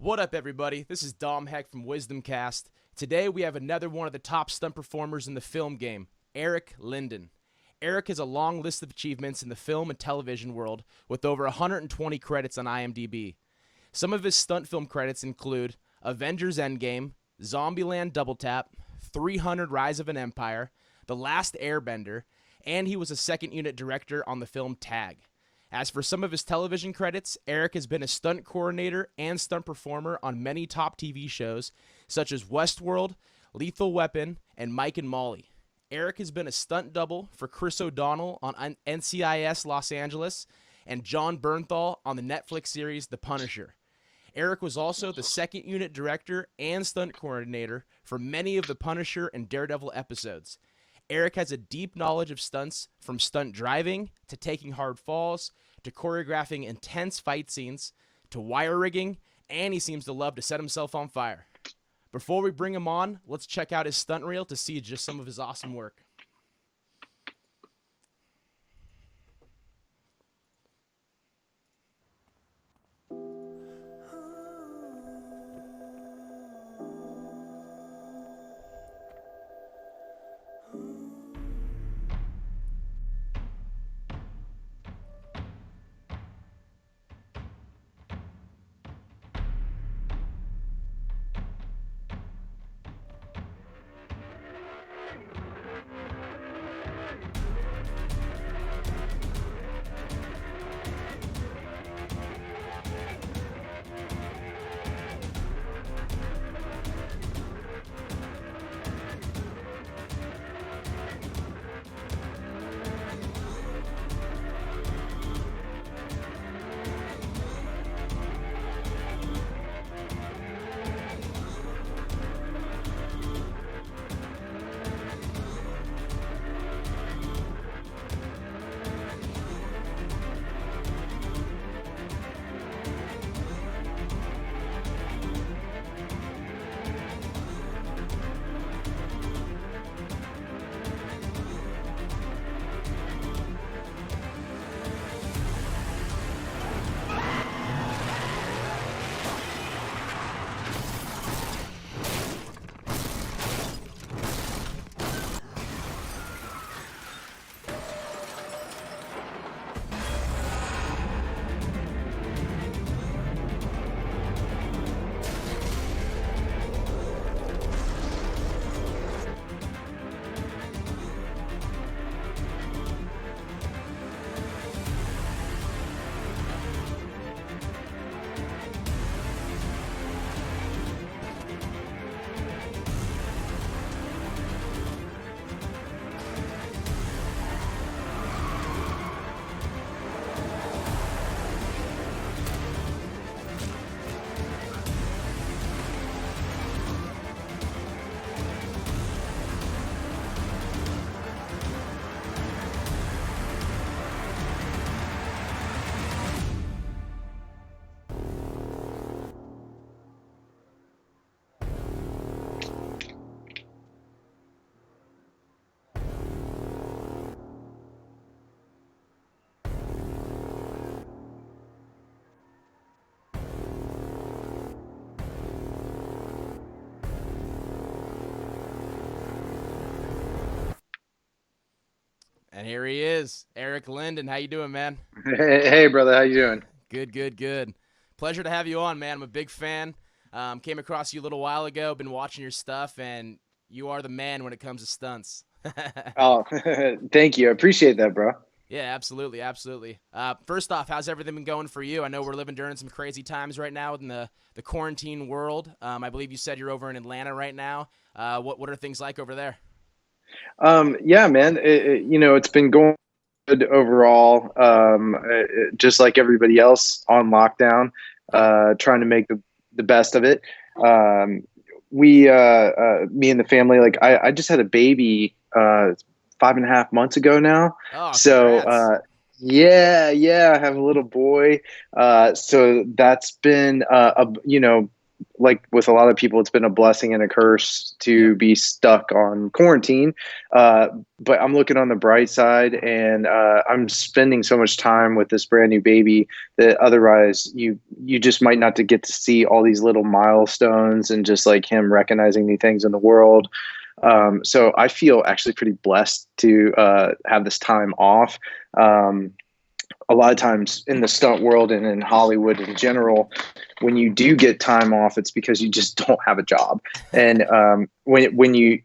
What up, everybody? This is Dom Heck from WisdomCast. Today, we have another one of the top stunt performers in the film game, Eric Linden. Eric has a long list of achievements in the film and television world with over 120 credits on IMDb. Some of his stunt film credits include Avengers Endgame, Zombieland Double Tap, 300 Rise of an Empire, The Last Airbender, and he was a second unit director on the film Tag. As for some of his television credits, Eric has been a stunt coordinator and stunt performer on many top TV shows, such as Westworld, Lethal Weapon, and Mike and Molly. Eric has been a stunt double for Chris O'Donnell on NCIS Los Angeles and John Bernthal on the Netflix series The Punisher. Eric was also the second unit director and stunt coordinator for many of the Punisher and Daredevil episodes. Eric has a deep knowledge of stunts, from stunt driving to taking hard falls to choreographing intense fight scenes to wire rigging, and he seems to love to set himself on fire. Before we bring him on, let's check out his stunt reel to see just some of his awesome work. And here he is, Eric Linden. How you doing, man? Hey, brother, how you doing? Good, good, good. Pleasure to have you on, man. I'm a big fan. Came across you a little while ago. Been watching your stuff, and you are the man when it comes to stunts. Oh, thank you. I appreciate that, bro. Yeah, absolutely, absolutely. First off, how's everything been going for you? I know we're living during some crazy times right now in the quarantine world. I believe you said you're over in Atlanta right now. What are things like over there? Yeah, man. It's been going good overall. Just like everybody else on lockdown, trying to make the best of it. Me and the family, like I just had a baby 5.5 months ago now. Oh, So congrats. yeah, I have a little boy. So that's been like with a lot of people, it's been a blessing and a curse Yep. to be stuck on quarantine. But I'm looking on the bright side, and I'm spending so much time with this brand new baby that otherwise you just might not to get to see all these little milestones and just like him recognizing new things in the world. So I feel actually pretty blessed to have this time off. A lot of times in the stunt world and in Hollywood in general, when you do get time off, it's because you just don't have a job. And when you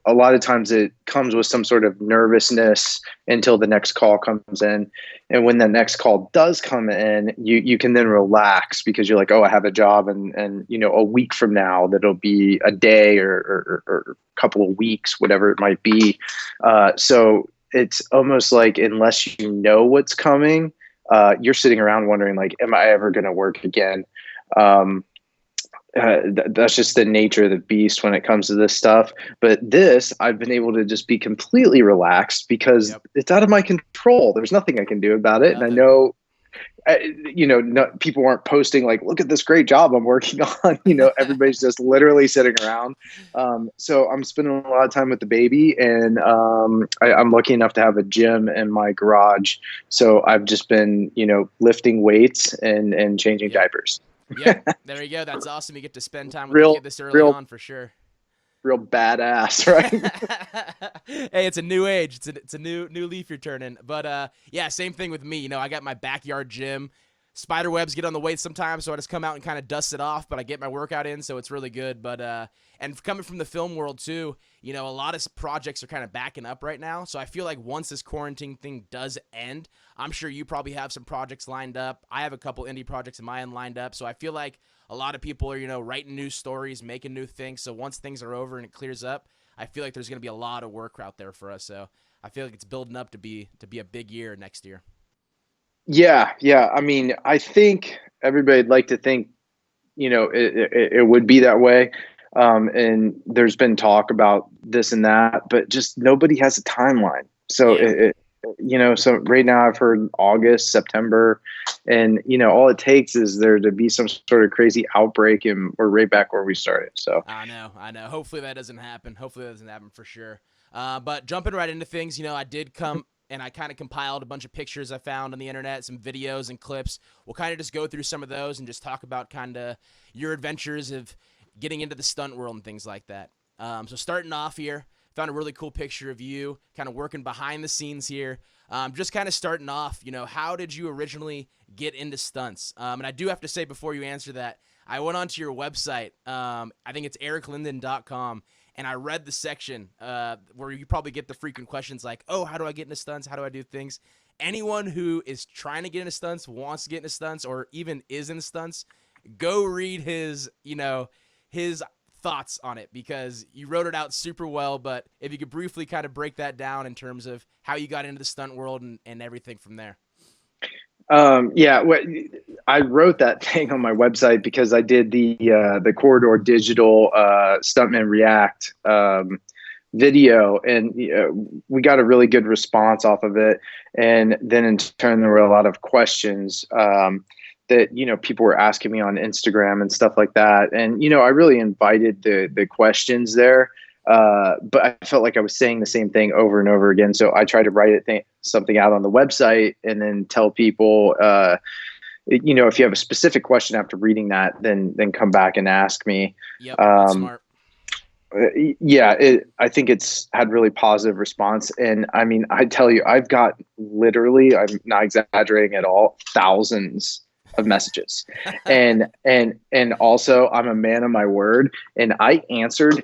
a lot of times it comes with some sort of nervousness until the next call comes in. And when the next call does come in, you can then relax because you're like, oh, I have a job, and a week from now that'll be a day or a couple of weeks, whatever it might be. So it's almost like unless you know what's coming, you're sitting around wondering like, am I ever going to work again? That's just the nature of the beast when it comes to this stuff. But this, I've been able to just be completely relaxed because Yep. it's out of my control. There's nothing I can do about it. And I Nothing. know, people aren't posting like, look at this great job I'm working on. Everybody's just literally sitting around. So I'm spending a lot of time with the baby, and I'm lucky enough to have a gym in my garage. So I've just been, lifting weights and changing Yep. diapers. Yep. There you go. That's awesome. You get to spend time with the Real, kid this early real, on for sure. real badass, right? Hey, it's a new age. It's a new leaf you're turning. But yeah, same thing with me. I got my backyard gym. Spider webs get on the weights sometimes, so I just come out and kind of dust it off. But I get my workout in, so it's really good. But and coming from the film world too, a lot of projects are kind of backing up right now. So I feel like once this quarantine thing does end, I'm sure you probably have some projects lined up. I have a couple indie projects in my end lined up. So I feel like a lot of people are, writing new stories, making new things. So once things are over and it clears up, I feel like there's going to be a lot of work out there for us. So I feel like it's building up to be a big year next year. Yeah, yeah. I mean, I think everybody'd like to think, it would be that way. And there's been talk about this and that, but just nobody has a timeline. So Yeah. so right now I've heard August, September, and all it takes is there to be some sort of crazy outbreak, and we're right back where we started. So I know. Hopefully that doesn't happen. Hopefully that doesn't happen for sure. But jumping right into things, I did come and I kind of compiled a bunch of pictures I found on the internet, some videos and clips. We'll kind of just go through some of those and just talk about kind of your adventures of getting into the stunt world and things like that. So starting off here, found a really cool picture of you kind of working behind the scenes here. Just kind of starting off, how did you originally get into stunts? And I do have to say before you answer that, I went onto your website. I think it's ericlinden.com. And I read the section where you probably get the frequent questions like, oh, how do I get into stunts? How do I do things? Anyone who is trying to get into stunts, wants to get into stunts, or even is in stunts, go read his thoughts on it because you wrote it out super well. But if you could briefly kind of break that down in terms of how you got into the stunt world and everything from there. Yeah, I wrote that thing on my website because I did the Corridor Digital Stuntman React video, and we got a really good response off of it. And then in turn, there were a lot of questions that people were asking me on Instagram and stuff like that. And I really invited the questions there. But I felt like I was saying the same thing over and over again. So I tried to write something out on the website and then tell people, if you have a specific question after reading that, then come back and ask me. Yep, that's smart. Yeah, I think it's had really positive response. And I mean, I tell you, I've got literally, I'm not exaggerating at all, thousands of messages. And also I'm a man of my word, and I answered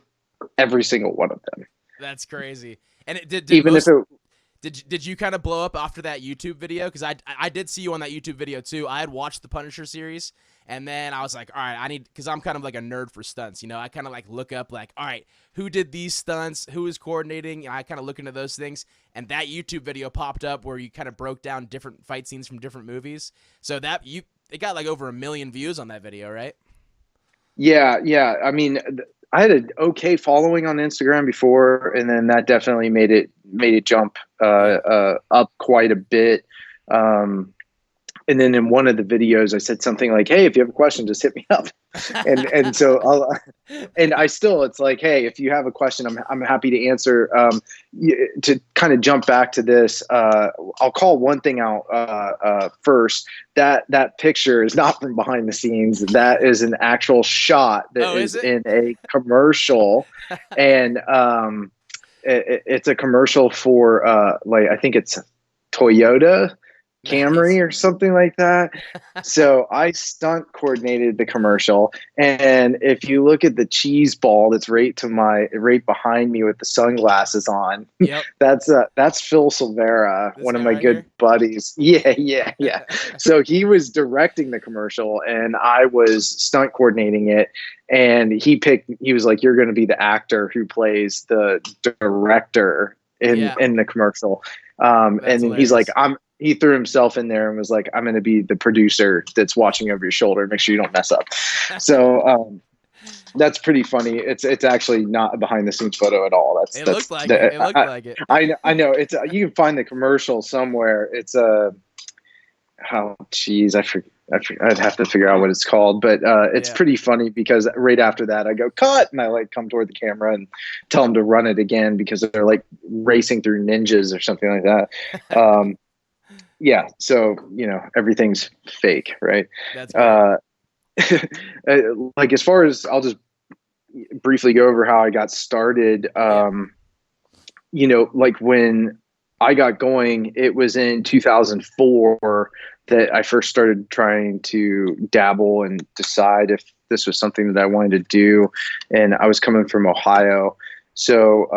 every single one of them. That's crazy. And it did Even most if it did you kind of blow up after that YouTube video? Because I did see you on that YouTube video too. I had watched the Punisher series, and then I was like, all right, because I'm kind of like a nerd for stunts. I kind of like look up like, all right, who did these stunts? Who is coordinating? I kind of look into those things, and that YouTube video popped up where you kind of broke down different fight scenes from different movies. So it got like over 1 million views on that video, right? Yeah, yeah. I mean, I had an okay following on Instagram before, and then that definitely made it jump up quite a bit. and then in one of the videos I said something like, "Hey, if you have a question, just hit me up." And so and I still, it's like, hey, if you have a question, I'm happy to answer. To kind of jump back to this, I'll call one thing out first. That picture is not from behind the scenes. That is an actual shot that is in a commercial, and it's a commercial for like, I think it's Toyota Camry or something like that. So I stunt coordinated the commercial, and if you look at the cheese ball that's right behind me with the sunglasses on, yep. that's Phil Silvera, one of my good buddies. Yeah. So he was directing the commercial, and I was stunt coordinating it. And he was like, "You're going to be the actor who plays the director in the commercial." And then he's like, he threw himself in there and was like, "I'm going to be the producer that's watching over your shoulder. Make sure you don't mess up." So that's pretty funny. It's actually not a behind the scenes photo at all. It looked like it. I know. It's you can find the commercial somewhere. It's I'd have to figure out what it's called, but it's pretty funny because right after that I go cut, and I like come toward the camera and tell them to run it again because they're like racing through ninjas or something like that. Yeah, so everything's fake, right? That's like, as far as, I'll just briefly go over how I got started. Like when I got going, it was in 2004 that I first started trying to dabble and decide if this was something that I wanted to do. And I was coming from Ohio. So,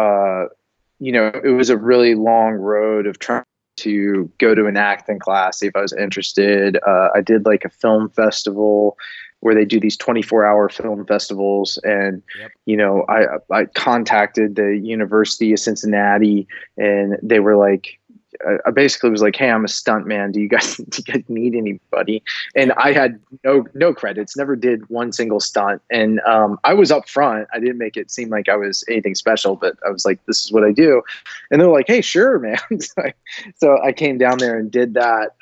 it was a really long road of trying to go to an acting class, see if I was interested. I did like a film festival where they do these 24-hour film festivals. And, I contacted the University of Cincinnati, and they were like, I basically was like, "Hey, I'm a stuntman. Do you guys need anybody?" And I had no credits, never did one single stunt. And I was up front. I didn't make it seem like I was anything special, but I was like, "This is what I do." And they're like, "Hey, sure, man." So I came down there and did that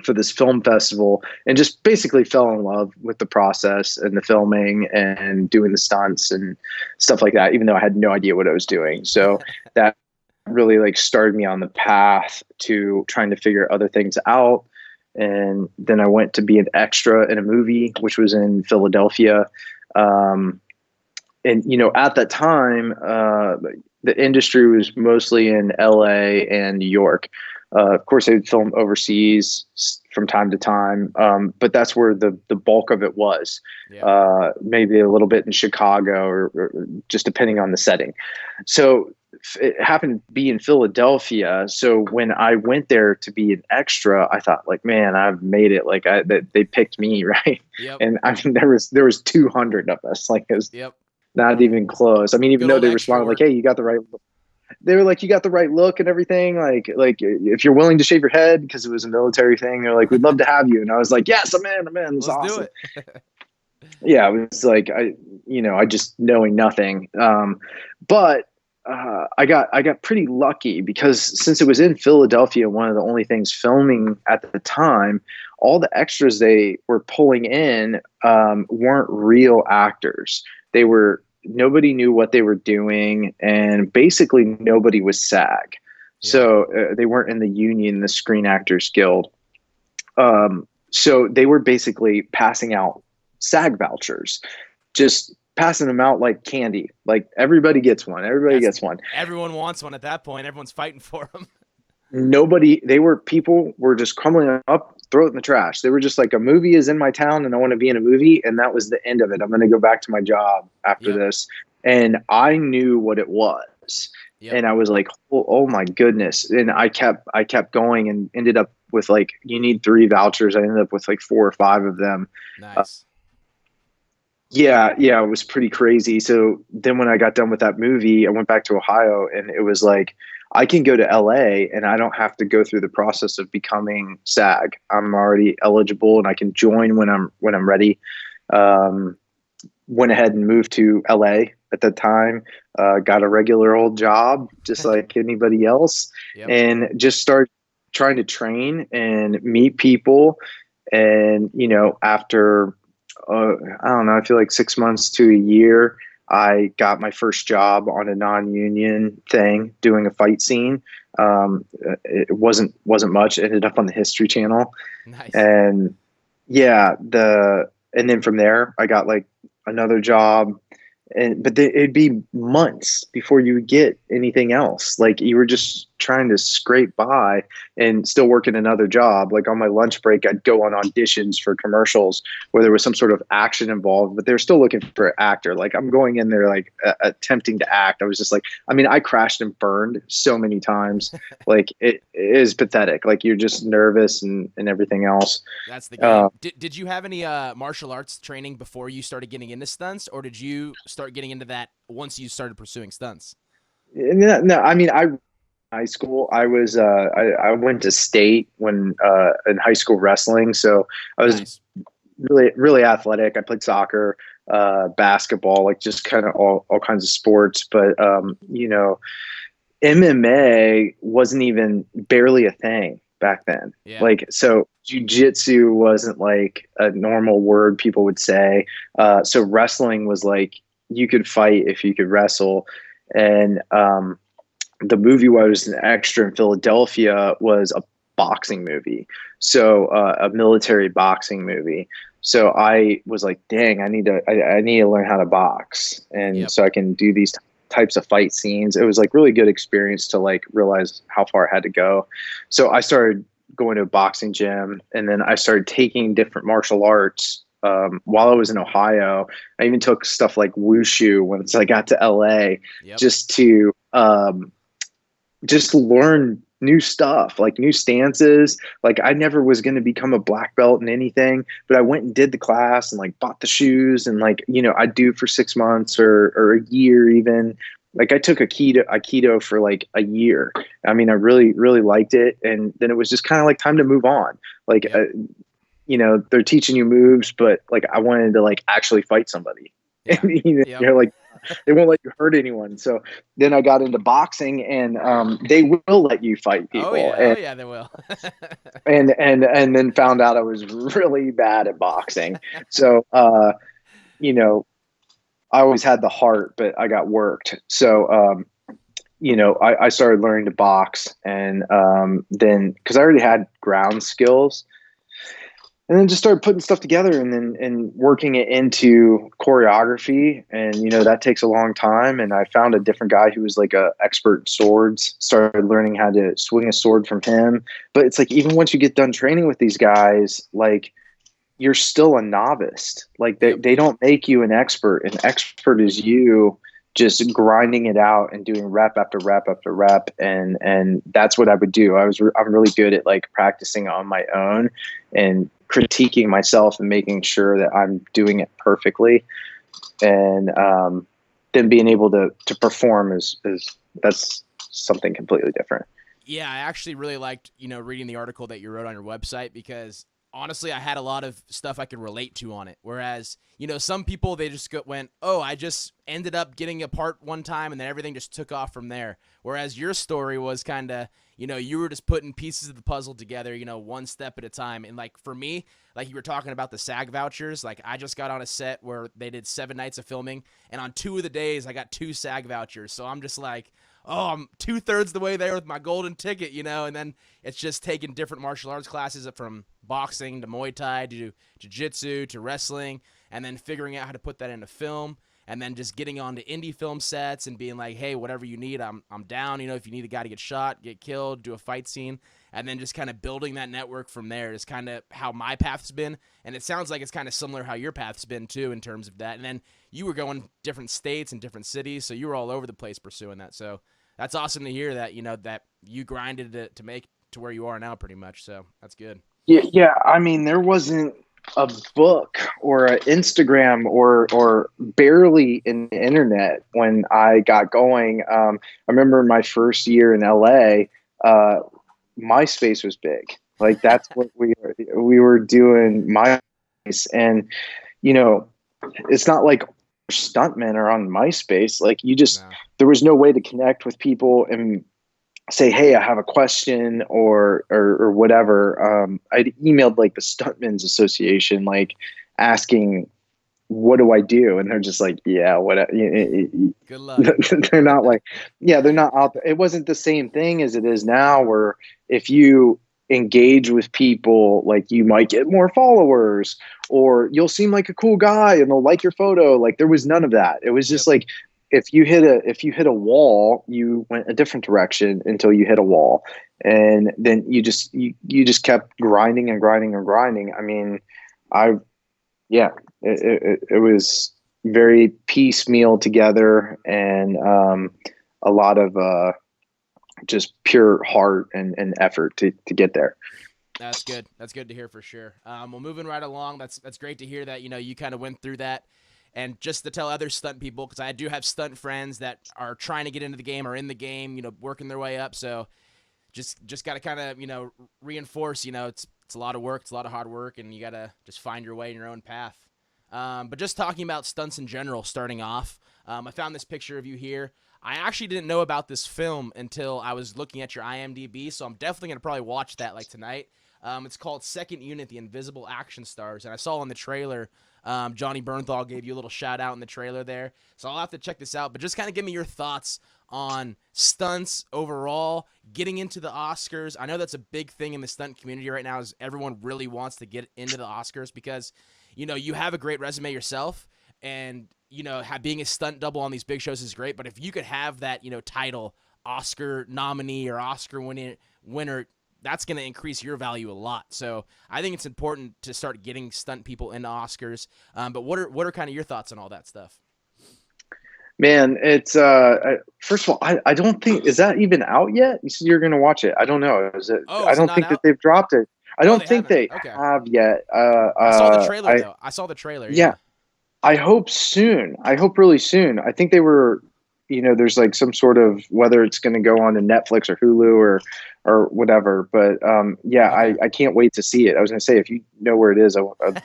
for this film festival, and just basically fell in love with the process and the filming and doing the stunts and stuff like that, even though I had no idea what I was doing. So that really like started me on the path to trying to figure other things out. And then I went to be an extra in a movie, which was in Philadelphia. And, at that time, the industry was mostly in LA and New York. Of course, they would film overseas from time to time, but that's where the bulk of it was. Maybe a little bit in Chicago, or just depending on the setting. So it happened to be in Philadelphia. So when I went there to be an extra, I thought, like, man, I've made it. Like, they picked me, right? Yep. And I mean, there was 200 of us. Like, it was not even close. I mean, even though they responded like, "Hey, you got the right." They were like, "You got the right look and everything. Like if you're willing to shave your head," because it was a military thing. They're like, "We'd love to have you." And I was like, "Yes, I'm in. It's awesome." Do it. Yeah, it was like I just knowing nothing. But I got pretty lucky because since it was in Philadelphia, one of the only things filming at the time, all the extras they were pulling in weren't real actors. Nobody knew what they were doing, and basically nobody was SAG. So they weren't in the union, the Screen Actors Guild. So they were basically passing out SAG vouchers, just passing them out like candy. Like, everybody gets one. Gets one. Everyone wants one at that point. Everyone's fighting for them. People were just crumbling up, throw it in the trash. They were just like, a movie is in my town and I want to be in a movie. And that was the end of it. I'm going to go back to my job after this. And I knew what it was. And I was like, oh my goodness. And I kept going and ended up with like, you need 3 vouchers. I ended up with like 4 or 5 of them. Nice. Yeah, it was pretty crazy. So then when I got done with that movie, I went back to Ohio, and it was like, I can go to LA and I don't have to go through the process of becoming SAG. I'm already eligible and I can join when I'm ready. Went ahead and moved to LA at the time, got a regular old job just like anybody else, and just started trying to train and meet people. And, after, I don't know, I feel like 6 months to a year, I got my first job on a non-union thing doing a fight scene. It wasn't much. It ended up on the History Channel. Nice. And yeah, and then from there, I got like another job, but it'd be months before you would get anything else. Like you were just trying to scrape by and still working another job. Like on my lunch break, I'd go on auditions for commercials where there was some sort of action involved, but they're still looking for an actor. Like I'm going in there like attempting to act. I was just like, I mean, I crashed and burned so many times. Like it is pathetic. Like you're just nervous and everything else. That's the Uh, game. Did you have any martial arts training before you started getting into stunts, or did you start getting into that once you started pursuing stunts? no, no, I mean, high school, I went to state when in high school wrestling, so I was Nice. really athletic. I played soccer, basketball, like just kind of all kinds of sports. But MMA wasn't even barely a thing back then. Yeah. Like, so jujitsu wasn't like a normal word people would say. So wrestling was like you could fight if you could wrestle. And the movie where I was an extra in Philadelphia was a boxing movie. So a military boxing movie. So I was like, dang, I need to learn how to box. And Yep. so I can do these types of fight scenes. It was like really good experience to like realize how far I had to go. So I started going to a boxing gym, and then I started taking different martial arts. While I was in Ohio, I even took stuff like wushu once I got to LA, Yep. just to just learn new stuff, like new stances. Like I never was going to become a black belt in anything, but I went and did the class and like bought the shoes, and like, I'd do for 6 months or a year even. Like I took Aikido for like a year. I mean, I really liked it. And then it was just kind of like time to move on. Like, Yep. they're teaching you moves, but like I wanted to like actually fight somebody. Yeah. And Yep. like they won't let you hurt anyone. So then I got into boxing, and they will let you fight Oh people, yeah. Oh yeah. They will. and then found out I was really bad at boxing. So you know, I always had the heart, but I got worked. So I started learning to box, and then because I already had ground skills, and then just started putting stuff together, and working it into choreography. And that takes a long time, and I found a different guy who was like a expert in swords, started learning how to swing a sword from him. But it's like even once you get done training with these guys, like you're still a novice. Like they, Yep. they don't make you an expert. An expert is you just grinding it out and doing rep after rep after rep. And that's what I would do. I'm really good at like practicing on my own and critiquing myself and making sure that I'm doing it perfectly. And then being able to perform is that's something completely different. Yeah, I actually really liked, reading the article that you wrote on your website because honestly, I had a lot of stuff I could relate to on it. Whereas, some people they just went, "Oh, I just ended up getting a part one time and then everything just took off from there." Whereas your story was kind of, you were just putting pieces of the puzzle together, one step at a time. And like for me, like you were talking about the SAG vouchers, like I just got on a set where they did 7 nights of filming, and on 2 of the days I got 2 SAG vouchers. So I'm just like, oh, I'm 2/3 the way there with my golden ticket, and then it's just taking different martial arts classes from boxing to Muay Thai to jiu-jitsu to wrestling, and then figuring out how to put that into film, and then just getting onto indie film sets and being like, hey, whatever you need, I'm down. If you need a guy to get shot, get killed, do a fight scene, and then just kind of building that network from there is kind of how my path's been. And it sounds like it's kind of similar how your path's been too in terms of that. And then you were going different states and different cities, so you were all over the place pursuing that. So that's awesome to hear that, that you grinded it to make to where you are now pretty much. So that's good. Yeah. I mean, there wasn't a book or an Instagram or barely an internet when I got going. I remember my first year in LA, MySpace was big. Like that's what we were doing MySpace, and you know, it's not like Stuntmen are on MySpace. Like you just No. there was no way to connect with people, and say, hey, I have a question or whatever. I'd emailed like the Stuntmen's Association, like asking, what do I do? And they're just like, yeah, what? Good luck. They're not like, yeah, they're not out there. It wasn't the same thing as it is now, where if you engage with people, like you might get more followers or you'll seem like a cool guy and they'll like your photo. Like there was none of that. It was just Yep. like, if you hit a wall, you went a different direction until you hit a wall. And then you just kept grinding and grinding and grinding. I mean, I yeah, it was very piecemeal together, and a lot of just pure heart and effort to get there. That's good. That's good to hear for sure. Well, moving right along, that's great to hear that you kind of went through that, and just to tell other stunt people, because I do have stunt friends that are trying to get into the game or in the game, working their way up. So just got to kind of reinforce, it's a lot of work, it's a lot of hard work, and you got to just find your way in your own path. But just talking about stunts in general, starting off, I found this picture of you here. I actually didn't know about this film until I was looking at your IMDb, so I'm definitely going to probably watch that like tonight. It's called Second Unit, The Invisible Action Stars, and I saw in the trailer, Johnny Bernthal gave you a little shout out in the trailer there, so I'll have to check this out, but just kind of give me your thoughts on stunts overall, getting into the Oscars. I know that's a big thing in the stunt community right now, is everyone really wants to get into the Oscars because, you have a great resume yourself, and, being a stunt double on these big shows is great, but if you could have that, title, Oscar nominee or Oscar winner, that's going to increase your value a lot. So I think it's important to start getting stunt people into Oscars. But what are kind of your thoughts on all that stuff? Man, it's first of all, I don't think, is that even out yet? You said you're going to watch it. I don't know. Is it? Oh, I is it don't not think that out? they've dropped it. I Oh, don't they think haven't. they Okay. have yet. I saw the trailer I though. I saw the trailer. Yeah, Yeah. I hope soon. I hope really soon. I think they were, there's like some sort of, whether it's going to go on to Netflix or Hulu or whatever. But yeah, Okay. I can't wait to see it. I was going to say, if you know where it is, I'd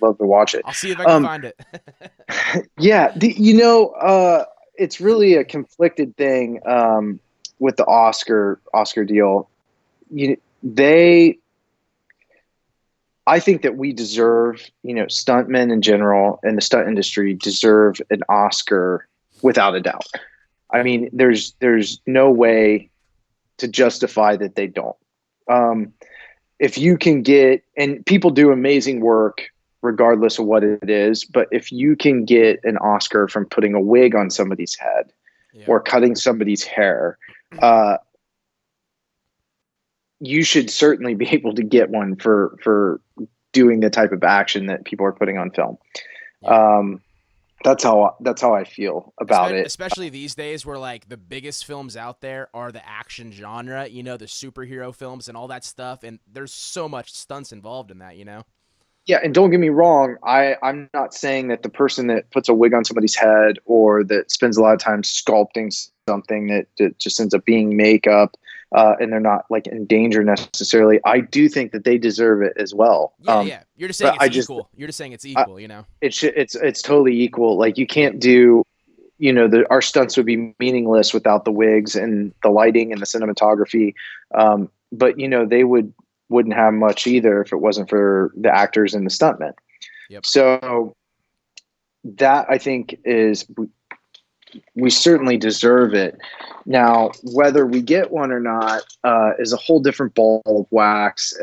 love to watch it. I'll see if I can Um, find it. yeah, it's really a conflicted thing with the Oscar deal. They, I think that we deserve, stuntmen in general and the stunt industry deserve an Oscar without a doubt. I Yep. mean, there's no way to justify that they don't. Um, if you can get, and people do amazing work regardless of what it is, but if you can get an Oscar from putting a wig on somebody's head Yep. or cutting somebody's hair, uh, you should certainly be able to get one for doing the type of action that people are putting on film. Yep. Um, that's how I feel about it. Especially these days where like the biggest films out there are the action genre, the superhero films and all that stuff, and there's so much stunts involved in that. Yeah, and don't get me wrong, I'm not saying that the person that puts a wig on somebody's head or that spends a lot of time sculpting something that just ends up being makeup, and they're not like in danger necessarily. I do think that they deserve it as well. Yeah, yeah. You're just saying But it's equal. You're just saying it's I, equal. it's totally equal. Like you Yep. can't do, our stunts would be meaningless without the wigs and the lighting and the cinematography. But they wouldn't have much either if it wasn't for the actors and the stuntmen. Yep. So that, I think, is, we certainly deserve it. Now, whether we get one or not is a whole different ball of wax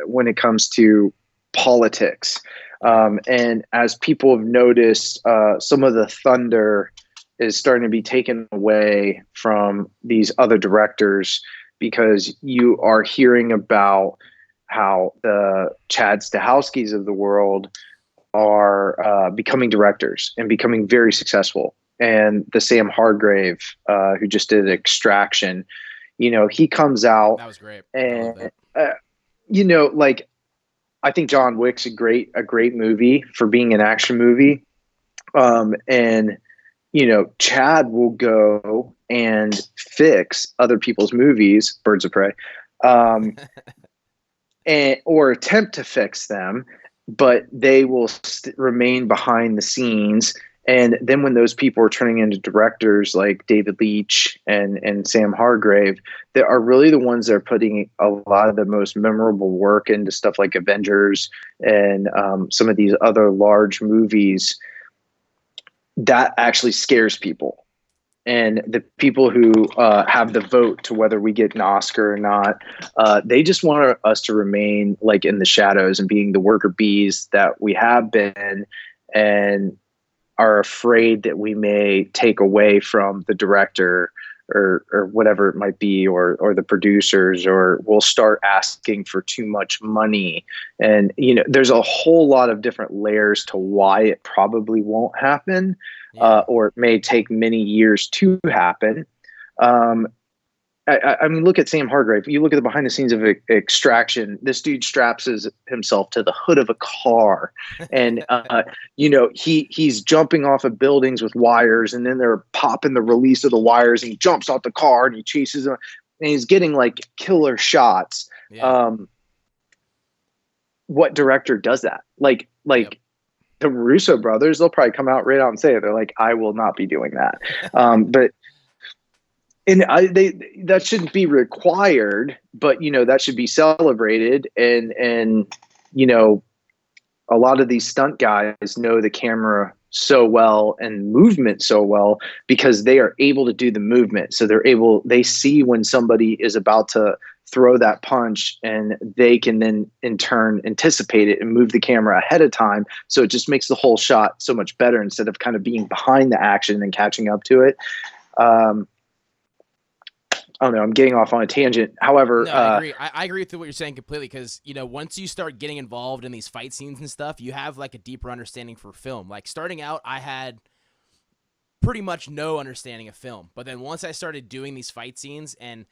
when it comes to politics. And as people have noticed, some of the thunder is starting to be taken away from these other directors, because you are hearing about how the Chad Stahelskis of the world are becoming directors and becoming very successful. And the Sam Hargrave, who just did Extraction, he comes out That was great. I love and, that. like, I think John Wick's a great movie for being an action movie. And Chad will go and fix other people's movies, Birds of Prey, um, or attempt to fix them, but they will remain behind the scenes And then when those people are turning into directors like David Leitch and Sam Hargrave, they are really the ones that are putting a lot of the most memorable work into stuff like Avengers and some of these other large movies that actually scares people. And the people who have the vote to whether we get an Oscar or not, they just want us to remain like in the shadows and being the worker bees that we have been, and are afraid that we may take away from the director or whatever it might be, or the producers, or we'll start asking for too much money. And, there's a whole lot of different layers to why it probably won't happen, Yeah. or it may take many years to happen. Um, I mean, look at Sam Hargrave. You look at the behind the scenes of Extraction. This dude straps himself to the hood of a car, and he's jumping off of buildings with wires, and then they're popping the release of the wires, and he jumps out the car and he chases them, and he's getting like killer shots. Yeah. What director does that? Like Yep. the Russo brothers, they'll probably come out right out and say it. They're like, I will not be doing that. But that shouldn't be required, but that should be celebrated. And a lot of these stunt guys know the camera so well and movement so well because they are able to do the movement. So they see when somebody is about to throw that punch, and they can then in turn anticipate it and move the camera ahead of time. So it just makes the whole shot so much better instead of kind of being behind the action and catching up to it. I don't know. I'm getting off on a tangent. However, No, I agree. I agree with what you're saying completely because, once you start getting involved in these fight scenes and stuff, you have like a deeper understanding for film. Like starting out, I had pretty much no understanding of film. But then once I started doing these fight scenes and,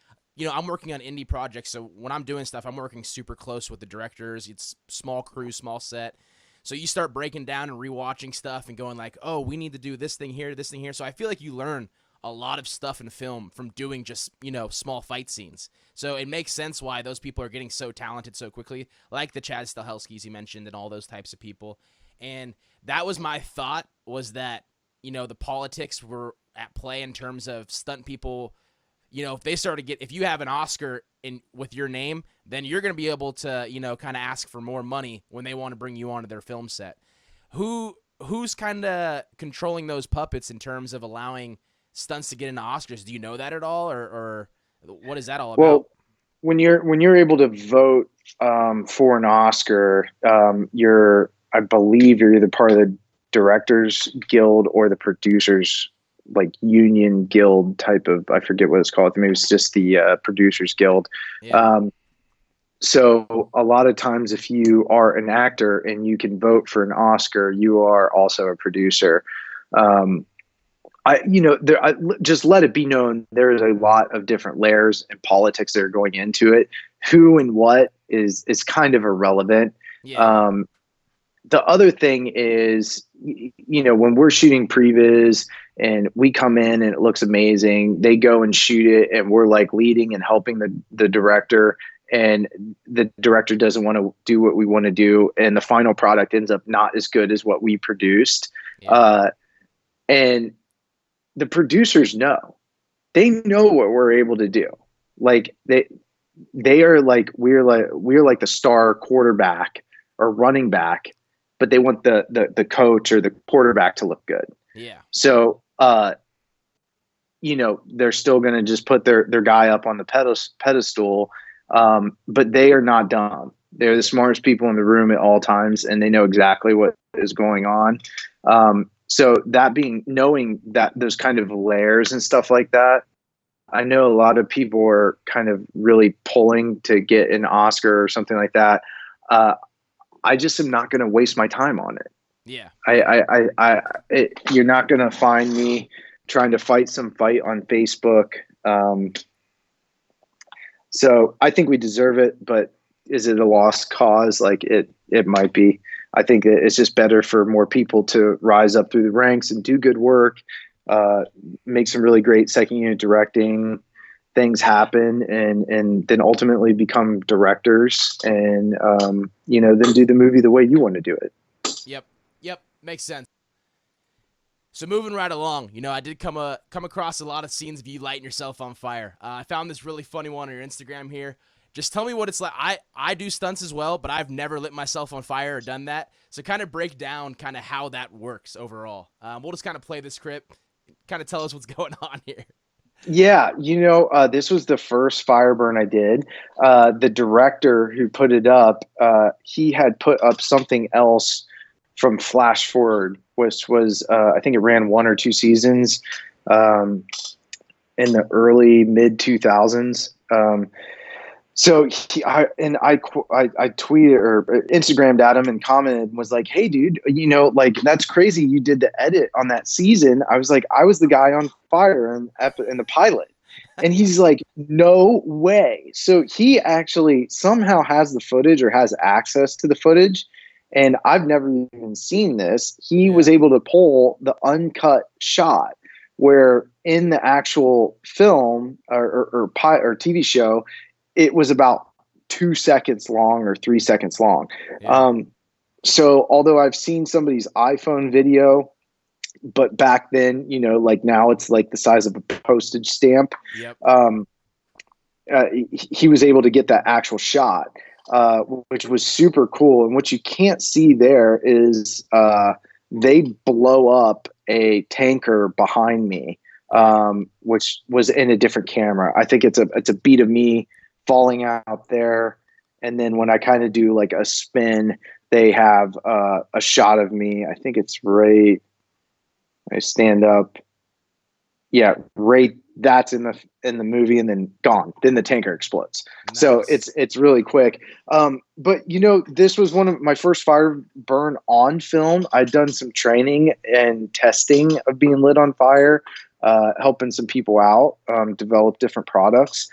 I'm working on indie projects. So when I'm doing stuff, I'm working super close with the directors. It's small crew, small set. So you start breaking down and rewatching stuff and going like, oh, we need to do this thing here, this thing here. So I feel like you learn a lot of stuff in film from doing just, small fight scenes. So it makes sense why those people are getting so talented so quickly, like the Chad Stahelskis you mentioned and all those types of people. And that was my thought, was that, the politics were at play in terms of stunt people. If they start to if you have an Oscar with your name, then you're going to be able to, kind of ask for more money when they want to bring you onto their film set. Who's kind of controlling those puppets in terms of allowing stunts to get into Oscars? Do you know that at all, or what is that all about? Well, when you're able to vote for an Oscar, I believe you're either part of the Directors Guild or the Producers like Union Guild type of, I forget what it's called. Maybe it's just the Producers Guild. Yeah. So a lot of times, if you are an actor and you can vote for an Oscar, you are also a producer. Just let it be known there is a lot of different layers and politics that are going into it. Who and what is kind of irrelevant. Yeah. The other thing is, when we're shooting pre-viz and we come in and it looks amazing, they go and shoot it and we're like leading and helping the director, and the director doesn't want to do what we want to do, and the final product ends up not as good as what we produced. Yeah. And the producers know. They know what we're able to do. Like they are like we're like the star quarterback or running back, but they want the coach or the quarterback to look good. Yeah. So they're still going to just put their guy up on the pedestal, but they are not dumb. They're the smartest people in the room at all times, and they know exactly what is going on. So knowing that there's kind of layers and stuff like that, I know a lot of people are kind of really pulling to get an Oscar or something like that. I just am not going to waste my time on it. Yeah. You're not going to find me trying to fight some fight on Facebook. So I think we deserve it, but is it a lost cause? Like it might be. I think it's just better for more people to rise up through the ranks and do good work, make some really great second unit directing, things happen, and then ultimately become directors, and then do the movie the way you want to do it. Yep. Makes sense. So moving right along, I did come across a lot of scenes of you lighting yourself on fire. I found this really funny one on your Instagram here. Just tell me what it's like. I do stunts as well, but I've never lit myself on fire or done that. So kind of break down kind of how that works overall. We'll just kind of play this script, kind of tell us what's going on here. Yeah, this was the first fire burn I did. The director who put it up, he had put up something else from Flash Forward, which was I think it ran 1 or 2 seasons in the early mid 2000s. So I tweeted or Instagrammed at him and commented and was like, "Hey, dude, like that's crazy. You did the edit on that season." I was like, "I was the guy on fire in the pilot," and he's like, "No way." So he actually somehow has the footage or has access to the footage, and I've never even seen this. He was able to pull the uncut shot where in the actual film or TV show, it was about 2 seconds long or 3 seconds long. Yeah. So although I've seen somebody's iPhone video, but back then, like now it's like the size of a postage stamp. Yep. He was able to get that actual shot, which was super cool. And what you can't see there is they blow up a tanker behind me, which was in a different camera. I think it's a beat of me falling out there, and then when I kind of do like a spin, they have a shot of me. I think it's right. I stand up. Yeah, right. That's in the movie, and then gone. Then the tanker explodes. Nice. So it's really quick. But this was one of my first fire burn on film. I'd done some training and testing of being lit on fire, helping some people out, develop different products.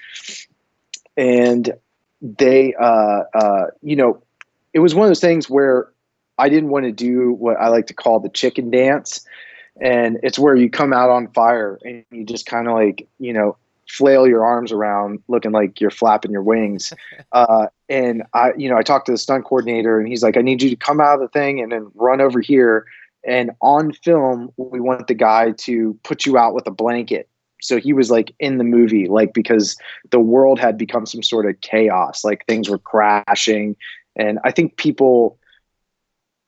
And they, it was one of those things where I didn't want to do what I like to call the chicken dance. And it's where you come out on fire and you just kind of like, flail your arms around looking like you're flapping your wings. And I talked to the stunt coordinator and he's like, I need you to come out of the thing and then run over here. And on film, we want the guy to put you out with a blanket. So he was like in the movie, like, because the world had become some sort of chaos, like things were crashing. And I think people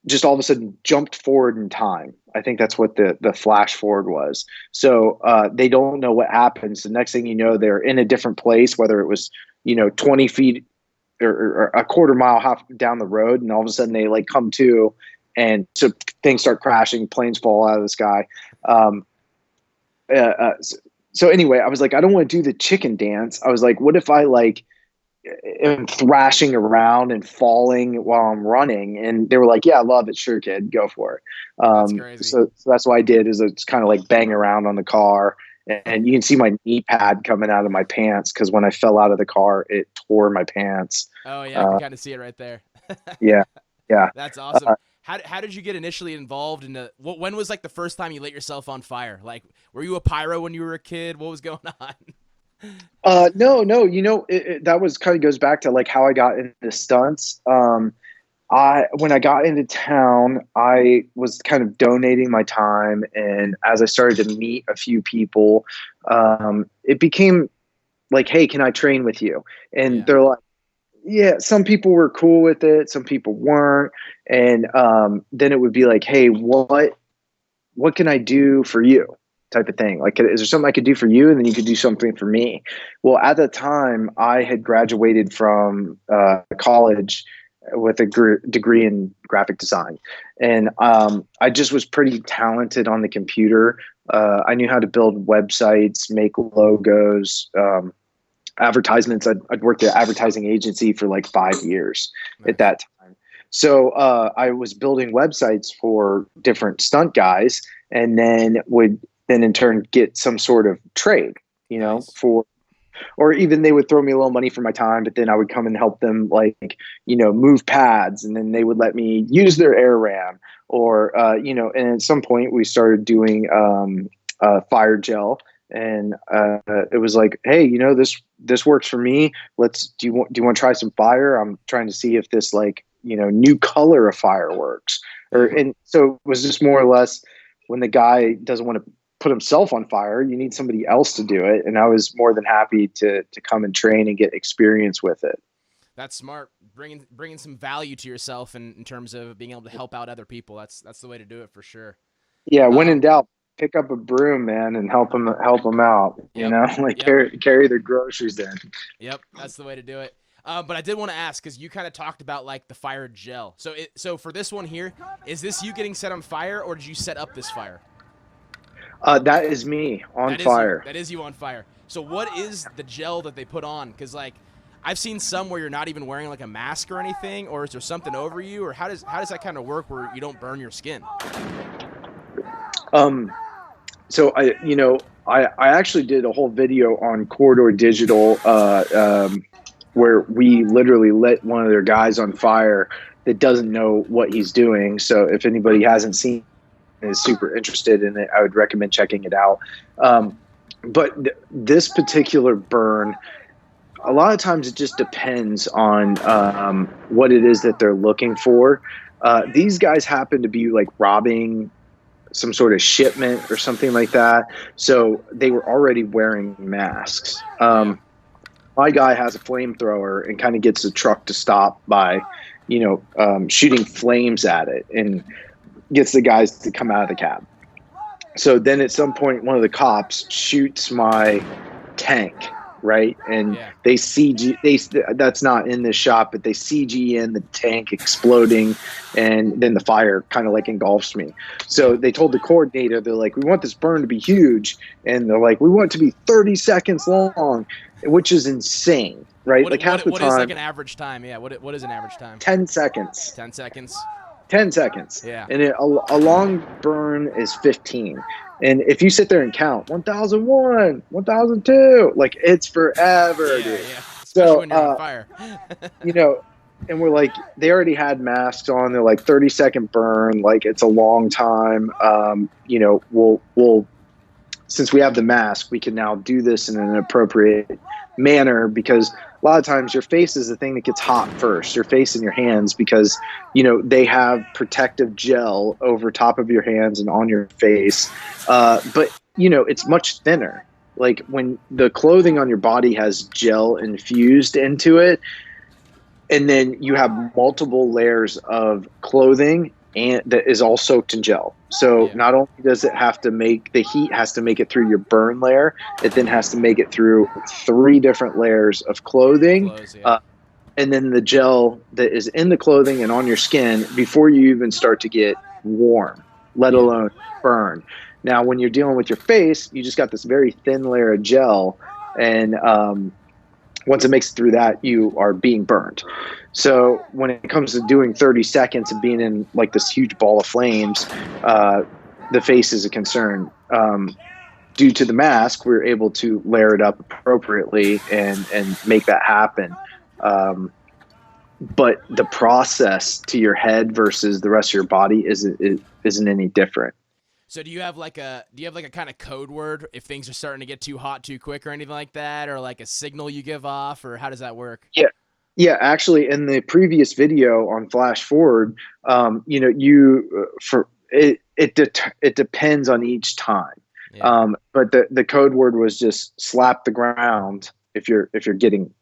just all of a sudden jumped forward in time. I think that's what the flash forward was. So they don't know what happens. The next thing you know, they're in a different place, whether it was, 20 feet or a quarter mile half down the road. And all of a sudden they like come to, and so things start crashing, planes fall out of the sky. So anyway, I was like, I don't want to do the chicken dance. I was like, what if I like am thrashing around and falling while I'm running? And they were like, yeah, I love it. Sure, kid, go for it. That's crazy. So that's what I did, is it's kind of like bang around on the car, and you can see my knee pad coming out of my pants, because when I fell out of the car, it tore my pants. Oh yeah, I can kind of see it right there. Yeah. That's awesome. How did you get initially involved in when was like the first time you lit yourself on fire? Like, were you a pyro when you were a kid? What was going on? No, that was kind of goes back to like how I got into stunts. When I got into town, I was kind of donating my time, and as I started to meet a few people, it became like, hey, can I train with you? And they're like, yeah, some people were cool with it, some people weren't. And then it would be like, hey, what can I do for you? Type of thing. Like, is there something I could do for you? And then you could do something for me. Well, at the time, I had graduated from college with a degree in graphic design. And I just was pretty talented on the computer. I knew how to build websites, make logos, advertisements. I'd worked at an advertising agency for like 5 years at that time. So I was building websites for different stunt guys, and then would in turn get some sort of trade, or even they would throw me a little money for my time, but then I would come and help them, like, move pads, and then they would let me use their air ram, or, and at some point we started doing fire gel. And it was like, hey, this works for me. Do you want to try some fire? I'm trying to see if this new color of fire works. And so it was just more or less when the guy doesn't want to put himself on fire, you need somebody else to do it. And I was more than happy to come and train and get experience with it. That's smart. Bringing some value to yourself in terms of being able to help out other people. That's the way to do it for sure. Yeah, when in doubt, pick up a broom, man, and help them out. You know, like carry their groceries in. Yep, that's the way to do it. But I did want to ask, because you kind of talked about like the fire gel. So for this one here, is this you getting set on fire, or did you set up this fire? That is me on fire. That is you on fire. So what is the gel that they put on? Because like I've seen some where you're not even wearing like a mask or anything, or is there something over you, or how does that kind of work where you don't burn your skin? So I actually did a whole video on Corridor Digital, where we literally lit one of their guys on fire that doesn't know what he's doing. So if anybody hasn't seen and is super interested in it, I would recommend checking it out. But this particular burn, a lot of times it just depends on what it is that they're looking for. These guys happen to be like robbing some sort of shipment or something like that. So they were already wearing masks. My guy has a flamethrower and kind of gets the truck to stop by, shooting flames at it and gets the guys to come out of the cab. So then at some point, one of the cops shoots my tank, right? And they CG, that's not in this shot, but they CG in the tank exploding, and then the fire kind of like engulfs me. So they told the coordinator, they're like, we want this burn to be huge. And they're like, we want it to be 30 seconds long, which is insane, right? What is like an average time? Yeah. What is an average time? 10 seconds. 10 seconds. 10 seconds. Yeah. And a long burn is 15. And if you sit there and count 1001, 1002, like it's forever. Yeah, dude. yeah. Especially when you're on fire. And we're like, they already had masks on. They're like 30-second burn. Like it's a long time. We'll since we have the mask, we can now do this in an appropriate manner, because a lot of times your face is the thing that gets hot first, your face and your hands, because they have protective gel over top of your hands and on your face, but it's much thinner. Like when the clothing on your body has gel infused into it, and then you have multiple layers of clothing and that is all soaked in gel. So not only does it have to the heat has to make it through your burn layer, it then has to make it through 3 different layers of clothing. And then the gel that is in the clothing and on your skin before you even start to get warm, let alone burn. Now, when you're dealing with your face, you just got this very thin layer of gel, and once it makes it through that, you are being burned. So when it comes to doing 30 seconds and being in like this huge ball of flames, the face is a concern. Due to the mask, we're able to layer it up appropriately and make that happen. But the process to your head versus the rest of your body isn't any different. So do you have like a kind of code word if things are starting to get too hot too quick or anything like that, or like a signal you give off, or how does that work? Yeah. Actually, in the previous video on Flash Forward, it depends on each time. But the code word was just slap the ground if you're getting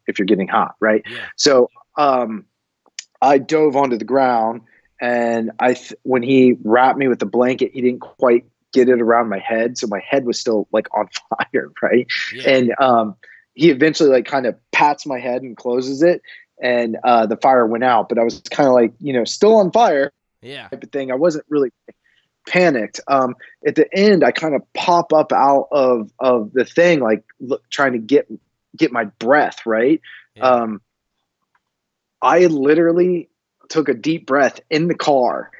hot, right? Yeah. So I dove onto the ground, and when he wrapped me with the blanket, he didn't quite get it around my head, so my head was still like on fire, right? Yeah. And he eventually like kind of pats my head and closes it, and the fire went out. But I was kind of like, still on fire, type of thing. I wasn't really panicked. At the end, I kind of pop up out of the thing, like trying to get my breath, right? Yeah. I literally took a deep breath in the car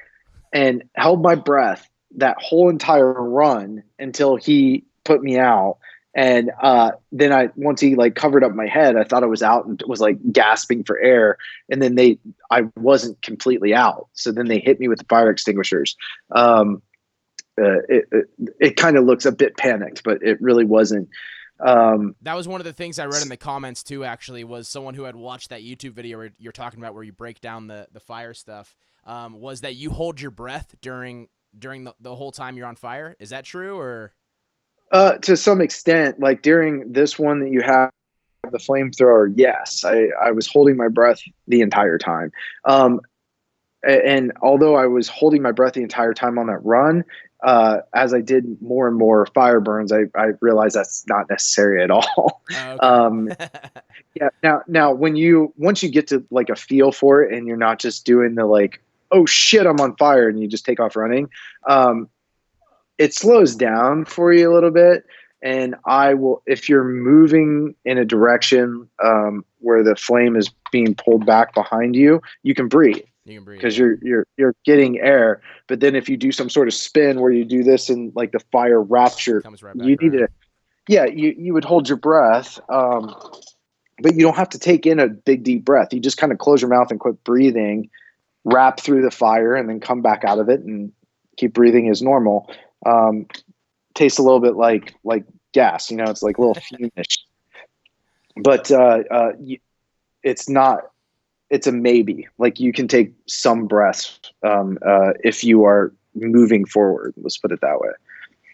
and held my breath that whole entire run until he put me out. And then once he like covered up my head, I thought I was out and was like gasping for air. And then I wasn't completely out. So then they hit me with the fire extinguishers. It kind of looks a bit panicked, but it really wasn't. That was one of the things I read in the comments too, actually, was someone who had watched that YouTube video where you're talking about where you break down the fire stuff, was that you hold your breath during during the whole time you're on fire. Is that true or? To some extent, like during this one that you have the flamethrower, yes, I was holding my breath the entire time. And although I was holding my breath the entire time on that run, as I did more and more fire burns, I realized that's not necessary at all. Oh, okay. Yeah. Now, once you get to like a feel for it, and you're not just doing the like, oh shit, I'm on fire, and you just take off running, it slows down for you a little bit. And I will, if you're moving in a direction where the flame is being pulled back behind you, you can breathe You can breathe. because Yeah. you're getting air. But then if you do some sort of spin where you do this and like the fire wraps your, Comes right you back need around. to, yeah, you would hold your breath. But you don't have to take in a big deep breath. You just kind of close your mouth and quit breathing, wrap through the fire, and then come back out of it and keep breathing as normal. Tastes a little bit like gas, it's like a little fumish, but it's not. It's a maybe. Like you can take some breaths if you are moving forward. Let's put it that way.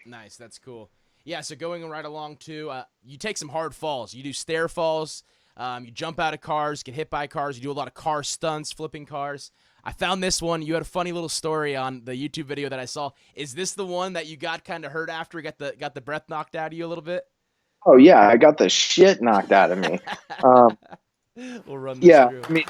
Nice. That's cool. Yeah. So going right along too, you take some hard falls. You do stair falls. You jump out of cars, get hit by cars. You do a lot of car stunts, flipping cars. I found this one. You had a funny little story on the YouTube video that I saw. Is this the one that you got kind of hurt after, got the breath knocked out of you a little bit? Oh yeah, I got the shit knocked out of me. Um, We'll run this yeah, through. I mean,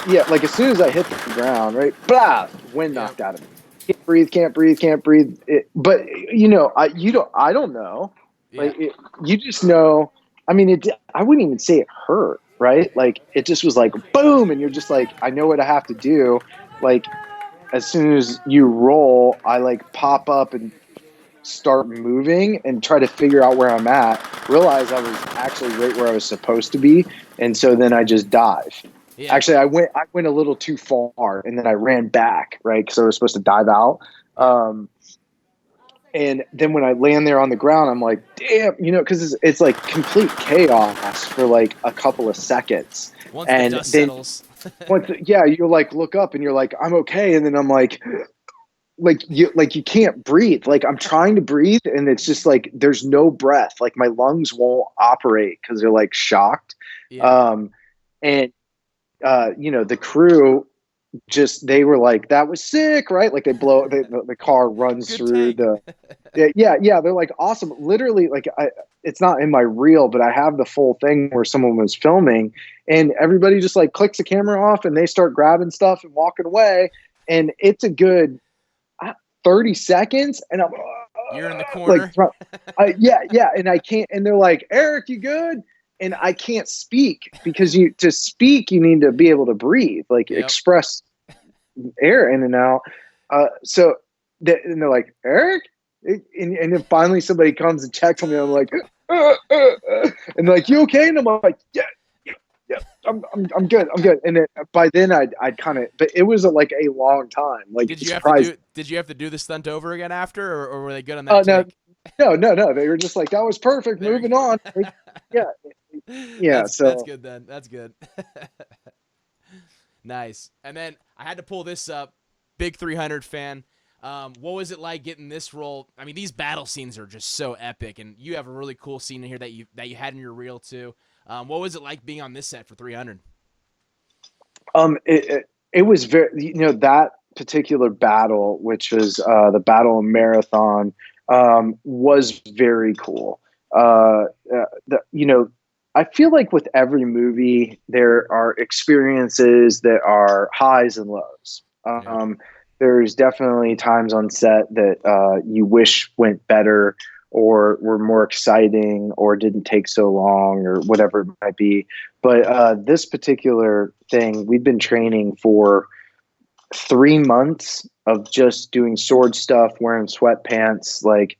yeah, like as soon as I hit the ground, right? Blah, wind Yep. knocked out of me. Can't breathe, can't breathe, can't breathe. But I don't know. Yeah. Like you just know. I mean, I wouldn't even say it hurt, right? Like it just was like boom, and you're just like, I know what I have to do. Like as soon as you roll, I like pop up and start moving and try to figure out where I'm at. Realize I was actually right where I was supposed to be, and so then I just dive. Yeah. Actually, I went a little too far, and then I ran back, right? Because I was supposed to dive out. Yep. And then when I land there on the ground, I'm like, damn, because it's like complete chaos for like a couple of seconds, Once the and dust then settles. yeah, you like look up and you're like, I'm okay, and then I'm like you can't breathe. Like I'm trying to breathe, and it's just like there's no breath. Like my lungs won't operate because they're like shocked. Yeah. And the crew they were like, that was sick, right? Like the car runs Good through take. the yeah, they're like awesome. Literally, like it's not in my reel, but I have the full thing where someone was filming, and everybody just like clicks the camera off, and they start grabbing stuff and walking away, and it's a good 30 seconds, and I'm You're in the like, corner. yeah, and I can't, and they're like, Eric, you good? And I can't speak because to speak, you need to be able to breathe, like Yep. express air in and out. And they're like, Eric? And then finally somebody comes and checks on me. I'm like, and they're like, you okay? And I'm like, yeah, I'm good. I'm good. And then by then I'd kind of, but it was like a long time. Like Did you have to surprised. do the stunt over again after, or were they good on that No, take? no. They were just like, that was perfect. Very Moving good. on. Yeah. Yeah. That's So, good then. That's good. Nice. And then I had to pull this up. Big 300 fan. What was it like getting this role? I mean, these battle scenes are just so epic, and you have a really cool scene in here that you had in your reel too. What was it like being on this set for 300? it was very, that particular battle, which was the battle of Marathon, was very cool. I feel like with every movie, there are experiences that are highs and lows. Yeah. There's definitely times on set that you wish went better or were more exciting or didn't take so long or whatever it might be. But this particular thing, we've been training for 3 months of just doing sword stuff, wearing sweatpants, like,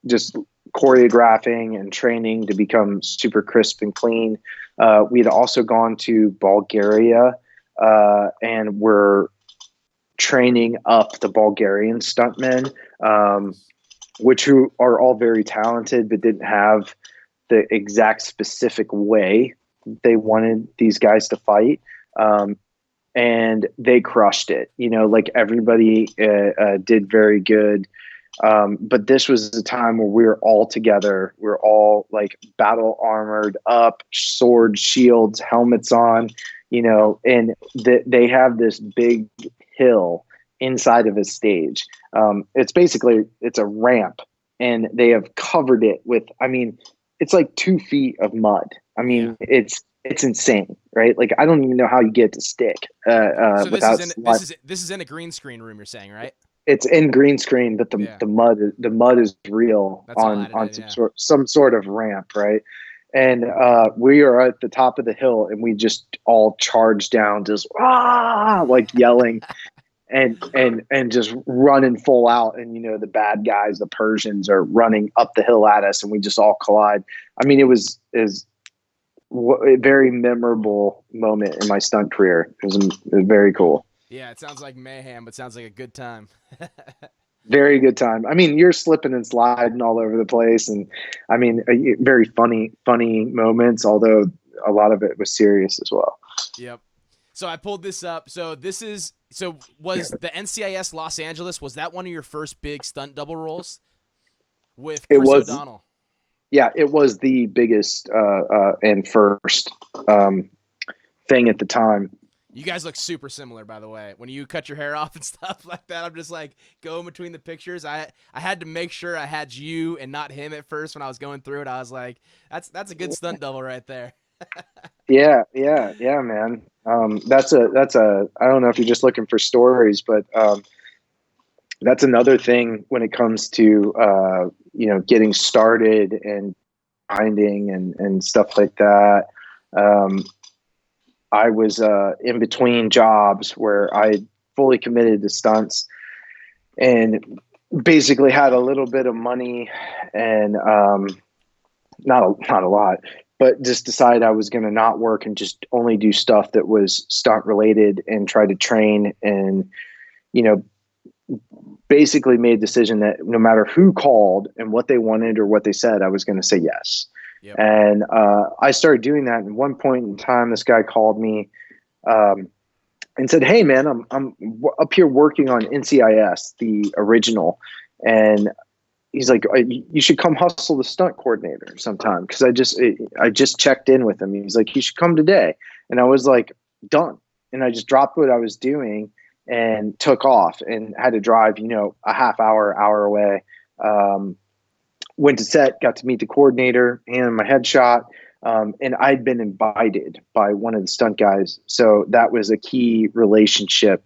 just choreographing and training to become super crisp and clean. We had also gone to Bulgaria and we're training up the Bulgarian stuntmen, who are all very talented, but didn't have the exact specific way they wanted these guys to fight. and they crushed it. Like everybody did very good. But this was a time where we were all together. We were all like battle armored up, swords, shields, helmets on, and they have this big hill inside of a stage. It's a ramp, and they have covered it with, it's like 2 feet of mud. It's insane, right? Like I don't even know how you get to stick So without this is in a green screen room, you're saying, right? It's in green screen, but the mud is real. That's on some sort of ramp, right? And we are at the top of the hill, and we just all charge down, just like yelling and just running full out. And the bad guys, the Persians, are running up the hill at us, and we just all collide. It was a very memorable moment in my stunt career. It was very cool. Yeah, it sounds like mayhem, but sounds like a good time. Very good time. You're slipping and sliding all over the place, and very funny moments, although a lot of it was serious as well. Yep. So I pulled this up. Was the NCIS Los Angeles, was that one of your first big stunt double roles with Chris O'Donnell? Yeah, it was the biggest and first thing at the time. You guys look super similar, by the way. When you cut your hair off and stuff like that, I'm just like going between the pictures. I had to make sure I had you and not him at first when I was going through it. I was like, that's a good stunt double right there. Yeah, man. That's a. I don't know if you're just looking for stories, but that's another thing when it comes to getting started and finding and stuff like that. I was in between jobs where I fully committed to stunts and basically had a little bit of money and not a lot, but just decided I was going to not work and just only do stuff that was stunt related and try to train, and basically made a decision that no matter who called and what they wanted or what they said, I was going to say yes. Yep. And I started doing that. And at one point in time, this guy called me and said, "Hey, man, I'm up here working on NCIS, the original, and he's like, you should come hustle the stunt coordinator sometime, because I just checked in with him. He's like, you should come today." And I was like, done. And I just dropped what I was doing and took off and had to drive, a half hour away. Went to set, got to meet the coordinator, and my headshot. And I'd been invited by one of the stunt guys. So that was a key relationship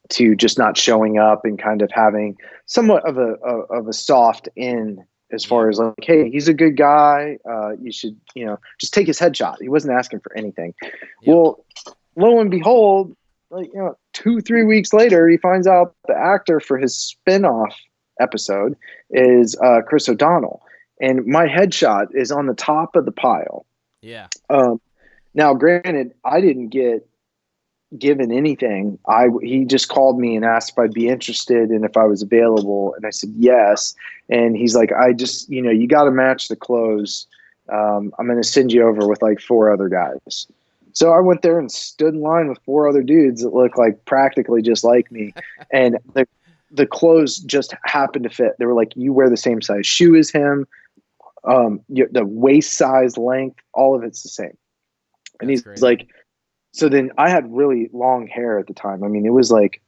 to just not showing up and kind of having somewhat of a soft in, as far as like, hey, he's a good guy. You should, just take his headshot. He wasn't asking for anything. Yep. Well, lo and behold, 2-3 weeks later, he finds out the actor for his spinoff episode is Chris O'Donnell, and my headshot is on the top of the pile. Yeah. Now, granted, I didn't get given anything. He just called me and asked if I'd be interested and if I was available, and I said yes. And he's like, I just, you got to match the clothes. I'm going to send you over with like 4 other guys. So I went there and stood in line with 4 other dudes that looked like practically just like me, and the clothes just happened to fit. They were like, you wear the same size shoe as him. The waist size, length, all of it's the same. And he's crazy. Like, so then I had really long hair at the time. It was like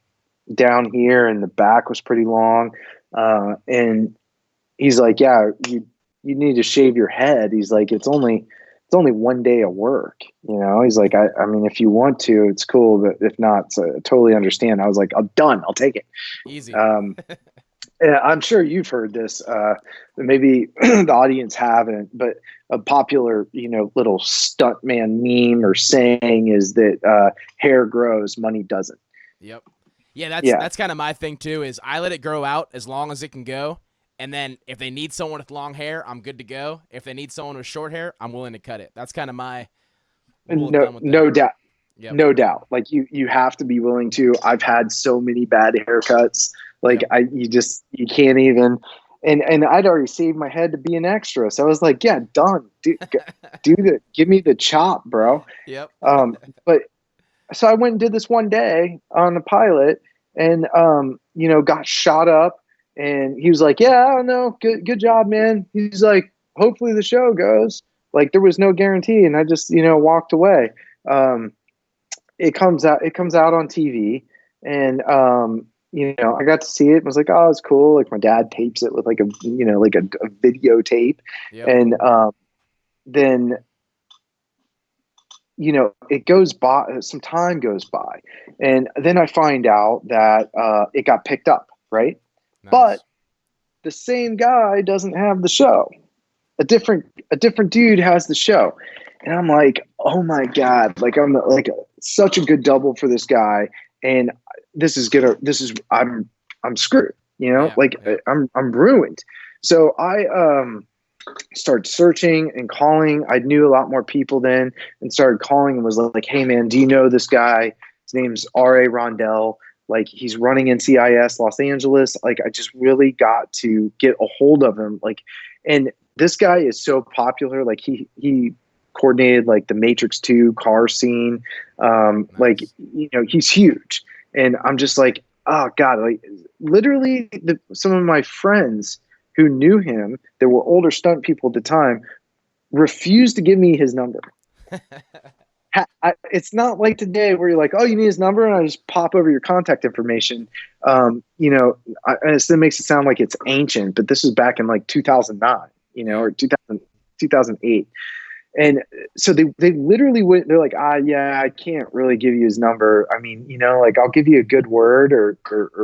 down here, and the back was pretty long. And he's like, yeah, you need to shave your head. He's like, it's only 1 day of work. He's like, I mean, if you want to, it's cool, but if not, so I totally understand. I was like, I'm done. I'll take it. Easy. I'm sure you've heard this. Maybe the audience haven't, but a popular, little stuntman meme or saying is that hair grows, money doesn't. Yep. Yeah, that's kind of my thing too. Is I let it grow out as long as it can go. And then if they need someone with long hair, I'm good to go. If they need someone with short hair, I'm willing to cut it. That's kind of my no doubt. Yep. No doubt. Like you have to be willing to. I've had so many bad haircuts. Like yep. You can't even. And I'd already saved my head to be an extra, so I was like, yeah, done. Give me the chop, bro. Yep. But so I went and did this one day on the pilot, and got shot up. And he was like, "Yeah, I don't know, good job, man." He's like, "Hopefully the show goes." Like there was no guarantee, and I just walked away. Um, it comes out on TV, and I got to see it. And was like, "Oh, it's cool." Like my dad tapes it with like a videotape, Yep. and then it goes by, some time goes by, and then I find out that it got picked up, right? But Nice. the same guy doesn't have the show. A different dude has the show, and I'm like, oh my god, like I'm like such a good double for this guy, and I'm screwed, Yeah. like Yep. I'm ruined. So I started searching and calling. I knew a lot more people then, and started calling and was like, "Hey man, do you know this guy? His name's R.A. Rondell. Like he's running NCIS Los Angeles. Like I just really got to get a hold of him. Like, and this guy is so popular. Like he coordinated like the Matrix 2 car scene. Like Nice. he's huge, and I'm just like, oh god, like literally some of my friends who knew him, that were older stunt people at the time, refused to give me his number. It's not like today where you're like, oh, you need his number, and I just pop over your contact information. And it makes it sound like it's ancient, but this was back in like 2009, Yeah. or 2008. And so they literally went, they're like, yeah, I can't really give you his number. I mean, like I'll give you a good word or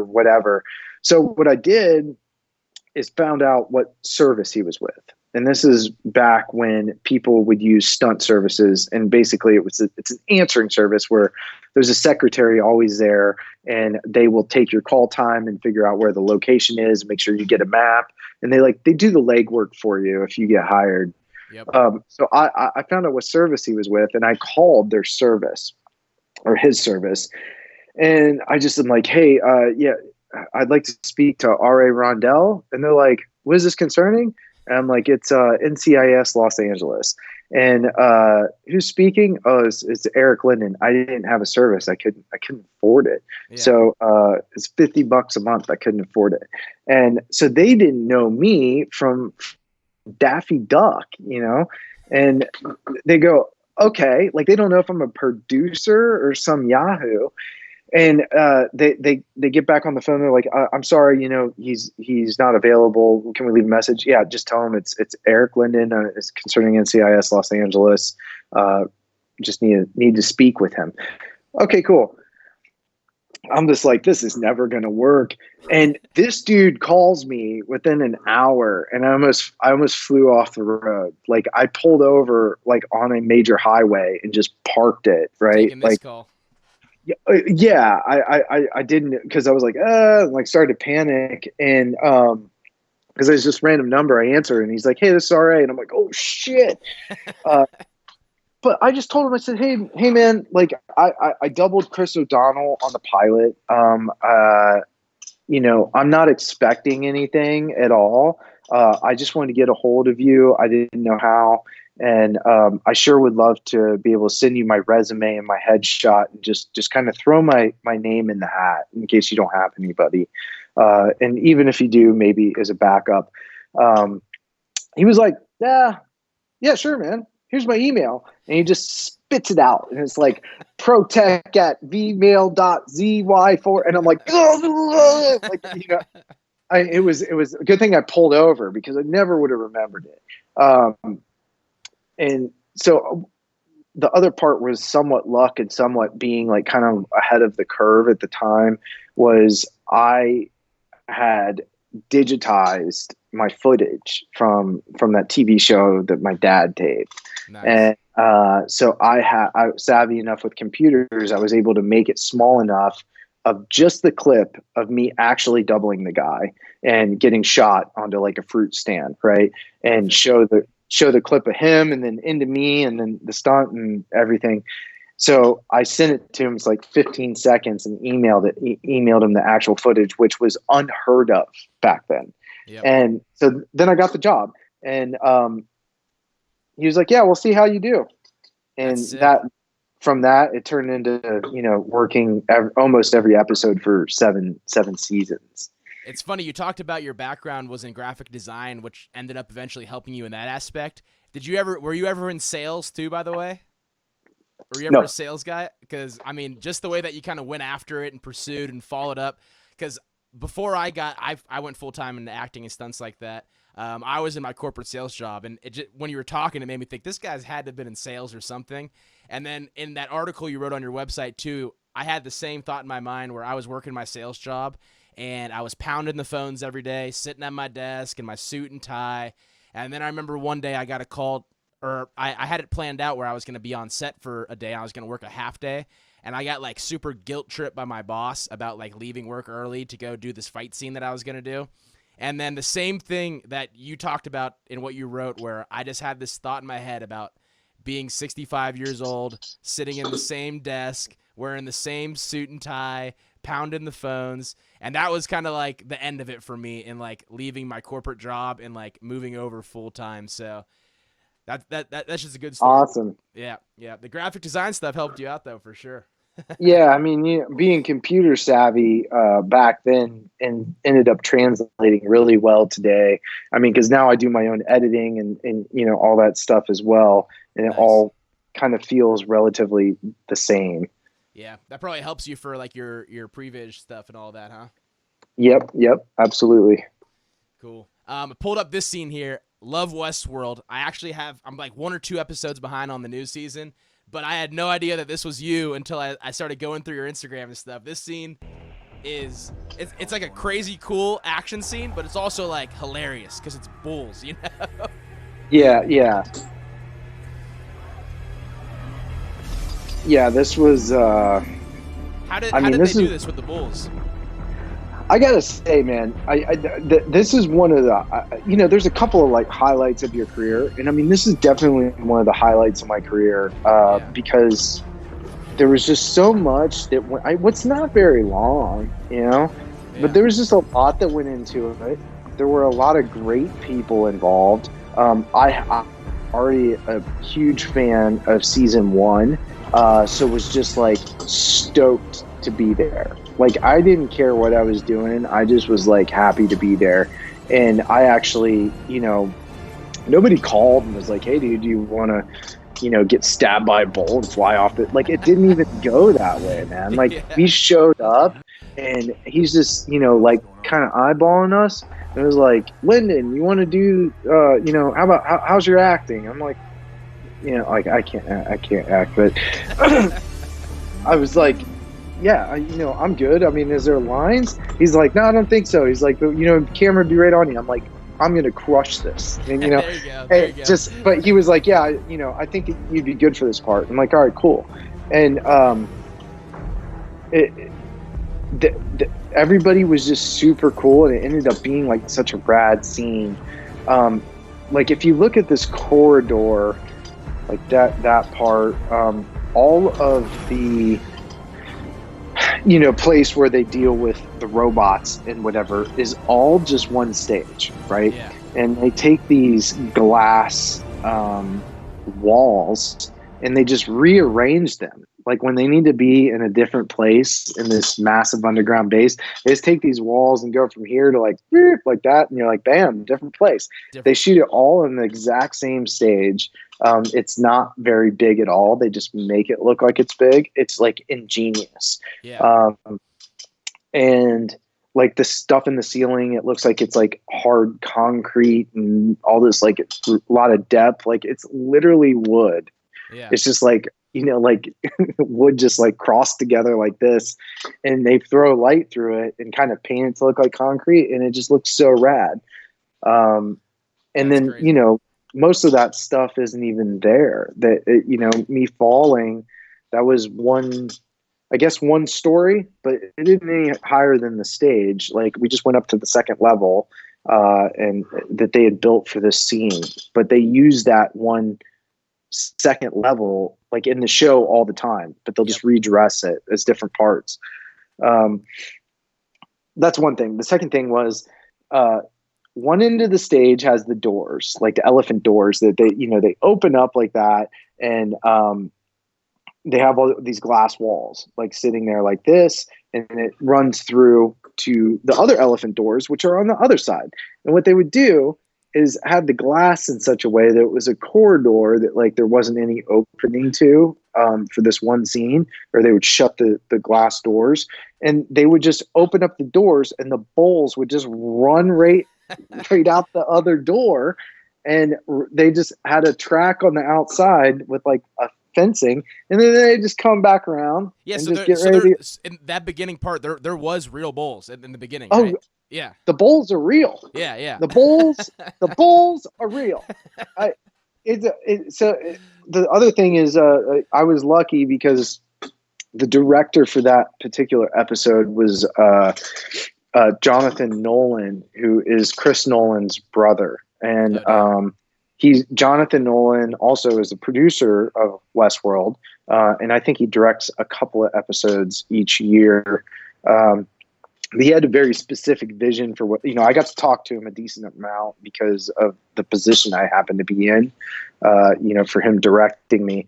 whatever. So what I did is found out what service he was with. And this is back when people would use stunt services, and basically it's an answering service where there's a secretary always there, and they will take your call time and figure out where the location is, make sure you get a map, and they do the legwork for you if you get hired. Yep. So I found out what service he was with, and I called their service, or his service, and I just am like, hey, yeah, I'd like to speak to R.A. Rondell. And they're like, what is this concerning? And I'm like, it's NCIS Los Angeles. And who's speaking? Oh, it's Eric Linden. I didn't have a service. I couldn't afford it. Yeah. So it's $50 a month. I couldn't afford it. And so they didn't know me from Daffy Duck, and they go, okay, like they don't know if I'm a producer or some Yahoo. And they get back on the phone. They're like, "I'm sorry, he's not available. Can we leave a message?" Yeah, just tell him it's Eric Linden. It's concerning NCIS Los Angeles. Just need to speak with him. Okay, cool. I'm just like, this is never gonna work. And this dude calls me within an hour, and I almost flew off the road. Like I pulled over like on a major highway and just parked it, right? Taking this Like call. yeah, I didn't, because I was like started to panic, and because it's just random number. I answer, and he's like, "Hey, this is all right," and I'm like, "Oh shit!" Uh, but I just told him, I said, "Hey, man, like I doubled Chris O'Donnell on the pilot. I'm not expecting anything at all. I just wanted to get a hold of you. I didn't know how." And I sure would love to be able to send you my resume and my headshot, and just kind of throw my name in the hat in case you don't have anybody. And even if you do, maybe as a backup. He was like, yeah, sure, man. Here's my email. And he just spits it out. And it's like protech at vmail.zy4. And I'm like, like, it was a good thing I pulled over, because I never would have remembered it. And so the other part was somewhat luck, and somewhat being like kind of ahead of the curve at the time. Was I had digitized my footage from that TV show that my dad taped. Nice. And so I was savvy enough with computers. I was able to make it small enough of just the clip of me actually doubling the guy and getting shot onto like a fruit stand, right? And Perfect. show the clip of him, and then into me, and then the stunt and everything. So I sent it to him. It's like 15 seconds, and emailed him the actual footage, which was unheard of back then. Yep. And so then I got the job, and he was like, "Yeah, we'll see how you do." That's And sick. from that, it turned into, working almost every episode for seven seasons. It's funny, you talked about your background was in graphic design, which ended up eventually helping you in that aspect. Were you ever in sales too, by the way? Were you ever a No. sales guy? Because I mean, just the way that you kind of went after it and pursued and followed up. Because before I went full time into acting and stunts like that. I was in my corporate sales job, and when you were talking, it made me think this guy's had to have been in sales or something. And then in that article you wrote on your website too, I had the same thought in my mind where I was working my sales job, and I was pounding the phones every day, sitting at my desk in my suit and tie. And then I remember one day I got a call, or I had it planned out where I was going to be on set for a day. I was going to work a half day, and I got like super guilt tripped by my boss about like leaving work early to go do this fight scene that I was going to do. And then the same thing that you talked about in what you wrote, where I just had this thought in my head about being 65 years old, sitting in the same desk, wearing the same suit and tie, pounding the phones. And that was kind of like the end of it for me in like leaving my corporate job and like moving over full time. So that's just a good story. Awesome. Yeah. The graphic design stuff helped you out though, for sure. Yeah, I mean, being computer savvy back then and ended up translating really well today. I mean, because now I do my own editing and all that stuff as well, and it Nice. all kind of feels relatively the same. Yeah, that probably helps you for like your pre-viz stuff and all that, huh? Yep, absolutely. Cool. I pulled up this scene here. Love Westworld. I'm like 1 or 2 episodes behind on the new season, but I had no idea that this was you until I started going through your Instagram and stuff. This scene it's like a crazy cool action scene, but it's also like hilarious because it's bulls, you know? Yeah. Yeah, this was How did they do this with the bulls? I gotta say, man, this is one of the, there's a couple of like highlights of your career, and I mean, this is definitely one of the highlights of my career because there was just so much that what's not very long, but there was just a lot that went into it. There were a lot of great people involved. I'm already a huge fan of season 1, so was just like stoked to be there. Like, I didn't care what I was doing. I just was like happy to be there. And I actually, nobody called and was like, hey dude, do you want to, get stabbed by a bull and fly off it? Like, it didn't even go that way, man. Like, we showed up and he's just, like kind of eyeballing us. And it was like, Linden, you want to do, how's your acting? I'm like, like, I can't act, but I was like, yeah, I'm good. I mean, is there lines? He's like, no, I don't think so. He's like, camera be right on you. I'm like, I'm going to crush this. And, There you go. But he was like, yeah, I think you'd be good for this part. I'm like, all right, cool. And, everybody was just super cool. And it ended up being like such a rad scene. Like, if you look at this corridor, like that part, all of the, place where they deal with the robots and whatever is all just one stage, right? Yeah. And they take these glass walls and they just rearrange them. Like, when they need to be in a different place in this massive underground base, they just take these walls and go from here to like that, and you're like, bam, different place. They shoot it all in the exact same stage. It's not very big at all. They just make it look like it's big. It's like ingenious. Yeah. And like the stuff in the ceiling, it looks like it's like hard concrete and all this, like it's a lot of depth. Like, it's literally wood. Yeah. It's just like, like wood just like crossed together like this, and they throw light through it and kind of paint it to look like concrete, and it just looks so rad. And That's then, crazy. most of that stuff isn't even there. Me falling, that was one story, but it didn't any higher than the stage. Like, we just went up to the second level, and that they had built for this scene, but they used that one second level like in the show all the time, but they'll just redress it as different parts. That's one thing. The second thing was, one end of the stage has the doors, like the elephant doors that they open up like that. And they have all these glass walls like sitting there like this, and it runs through to the other elephant doors, which are on the other side. And what they would do is have the glass in such a way that it was a corridor that like there wasn't any opening to, for this one scene, or they would shut the glass doors, and they would just open up the doors and the bulls would just run right out the other door. And they just had a track on the outside with like a fencing, and then they just come back around and just get ready. In that beginning part, there was real bulls in the beginning, Oh, right? Yeah, the bulls are real. yeah, yeah. The bulls are real. The other thing is, I was lucky because the director for that particular episode was Jonathan Nolan, who is Chris Nolan's brother. And Jonathan Nolan also is the producer of Westworld, and I think he directs a couple of episodes each year. He had a very specific vision for what, I got to talk to him a decent amount because of the position I happened to be in, for him directing me.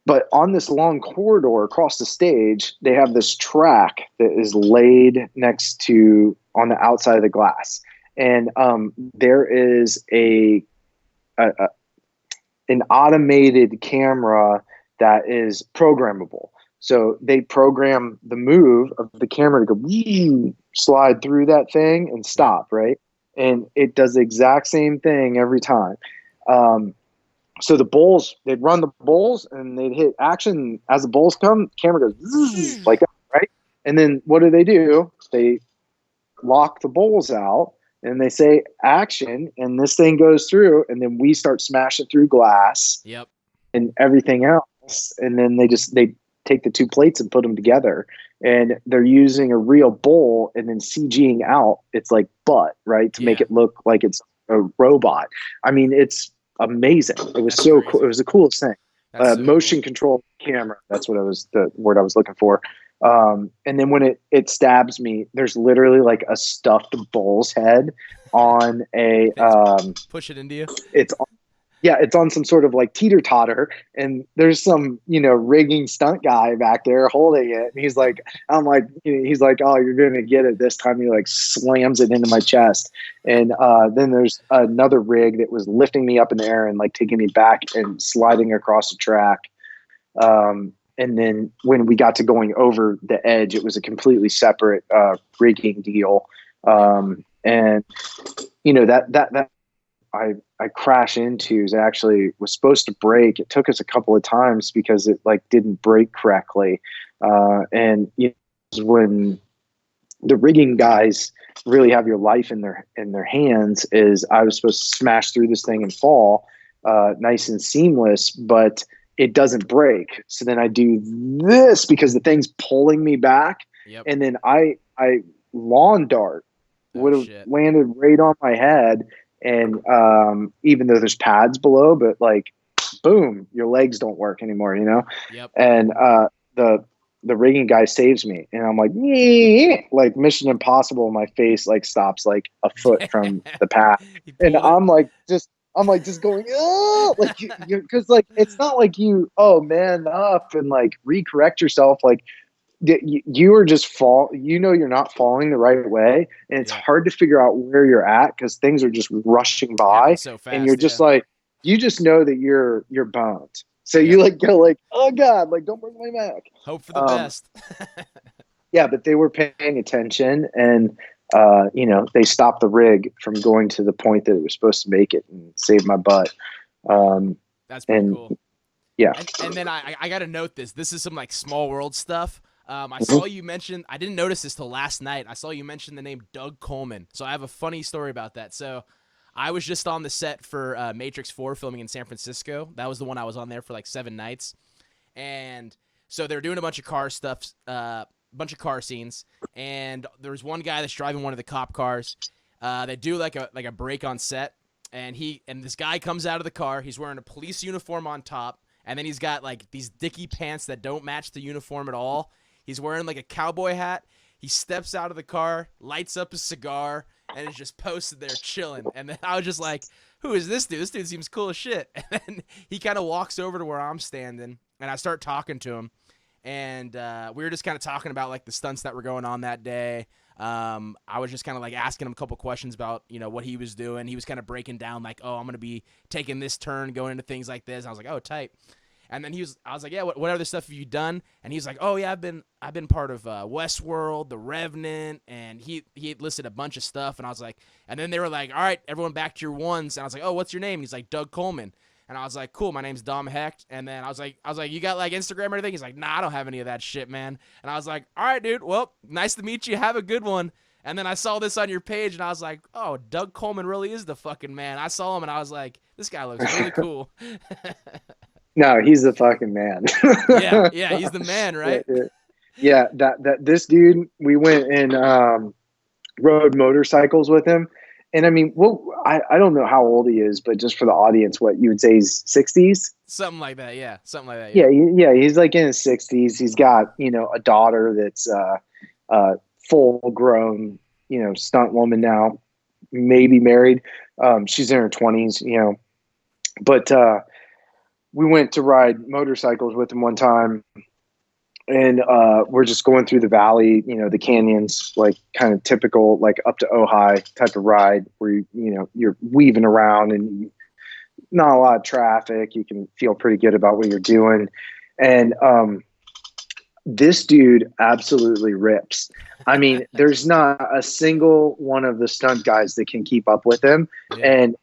But on this long corridor across the stage, they have this track that is laid next to on the outside of the glass. And there is an automated camera that is programmable. So they program the move of the camera to go slide through that thing and stop, right? And it does the exact same thing every time. So the bulls, they'd run the bulls and they'd hit action. As the bulls come, camera goes like that, right? And then what do? They lock the bulls out and they say action, and this thing goes through, and then we start smashing through glass and everything else. And then they take the two plates and put them together, and they're using a real bull and then CGing out its like butt, right, to make it look like it's a robot. I mean, it's amazing. It was so cool. It was the coolest thing. Motion control camera. That's what the word I was looking for. And then when it stabs me, there's literally like a stuffed bull's head on a push it into you. It's on some sort of like teeter totter, and there's some rigging stunt guy back there holding it, and he's like, oh, you're gonna get it this time. He like slams it into my chest, and then there's another rig that was lifting me up in the air and like taking me back and sliding across the track. And then when we got to going over the edge, it was a completely separate rigging deal. And that I crash into is actually was supposed to break. It took us a couple of times because it like didn't break correctly. And when the rigging guys really have your life in their hands, is I was supposed to smash through this thing and fall nice and seamless, but it doesn't break. So then I do this because the thing's pulling me back. And then I lawn dart would have landed right on my head. And even though there's pads below, but like, boom, your legs don't work anymore, And the rigging guy saves me, and I'm like Mission Impossible. My face like stops like a foot from the pad, and I'm just going, oh, like because like it's not like you man up and like recorrect yourself, like you are just you're not falling the right way, and it's hard to figure out where you're at because things are just rushing by so fast, and you're just like, you just know that you're boned, so you like go like, oh god, like don't break my neck, hope for the best. But they were paying attention, and they stopped the rig from going to the point that it was supposed to make it and save my butt. That's pretty cool. Yeah. And then I got to note this is some like small world stuff. I saw you mention, I didn't notice this till last night. I saw you mention the name Doug Coleman. So I have a funny story about that. So I was just on the set for Matrix 4 filming in San Francisco. That was the one I was on there for like 7 nights. And so they were doing a bunch of car stuff, bunch of car scenes. And there was one guy that's driving one of the cop cars. They do like a break on set. And this guy comes out of the car. He's wearing a police uniform on top. And then he's got like these dicky pants that don't match the uniform at all. He's wearing like a cowboy hat. He steps out of the car, lights up a cigar, and is just posted there chilling. And then I was just like, who is this dude? This dude seems cool as shit. And then he kind of walks over to where I'm standing, and I start talking to him, and we were just kind of talking about like the stunts that were going on that day. I was just kind of like asking him a couple questions about, you know, what he was doing. He was kind of breaking down like, oh, I'm going to be taking this turn, going into things like this. I was like, oh, tight. And then I was like, yeah, what other stuff have you done? And he's like, oh yeah, I've been part of Westworld, The Revenant, and he had listed a bunch of stuff. And I was like, and then they were like, all right, everyone back to your ones. And I was like, oh, what's your name? And he's like, Doug Coleman. And I was like, cool, my name's Dom Hecht. And then I was like, you got like Instagram or anything? He's like, nah, I don't have any of that shit, man. And I was like, all right, dude, well, nice to meet you. Have a good one. And then I saw this on your page, and I was like, oh, Doug Coleman really is the fucking man. I saw him, and I was like, this guy looks really cool. No, he's the fucking man. yeah, he's the man, right? Yeah, that this dude, we went and rode motorcycles with him. And I mean, well, I don't know how old he is, but just for the audience, what you would say he's 60s? Something like that, yeah. Yeah, he's like in his 60s. He's got, you know, a daughter that's full grown, you know, stunt woman now, maybe married. She's in her 20s, you know. But we went to ride motorcycles with him one time, and we're just going through the valley, you know, the canyons, like kind of typical, like up to Ojai type of ride where you're weaving around and not a lot of traffic. You can feel pretty good about what you're doing. And this dude absolutely rips. I mean, there's not a single one of the stunt guys that can keep up with him. Yeah. And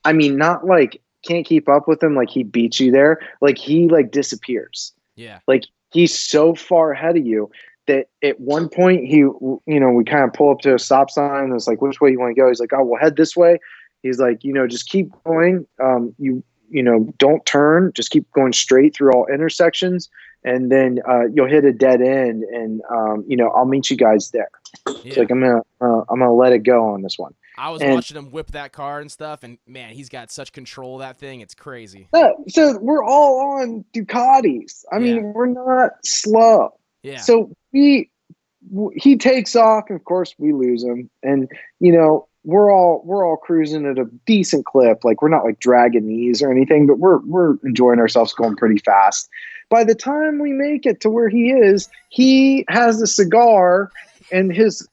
I mean, not like can't keep up with him, like he beats you there. Like he like disappears. Yeah. Like he's so far ahead of you that at one point we kind of pull up to a stop sign and it's like, which way you want to go? He's like, oh, we'll head this way. He's like, just keep going. Don't turn, just keep going straight through all intersections. And then you'll hit a dead end and I'll meet you guys there. Yeah. It's like, I'm going to let it go on this one. I was watching him whip that car and stuff, and man, he's got such control of that thing. It's crazy. So we're all on Ducatis. I mean, we're not slow. Yeah. So he takes off, and of course we lose him. And we're all cruising at a decent clip. Like we're not like dragging knees or anything, but we're enjoying ourselves going pretty fast. By the time we make it to where he is, he has a cigar and his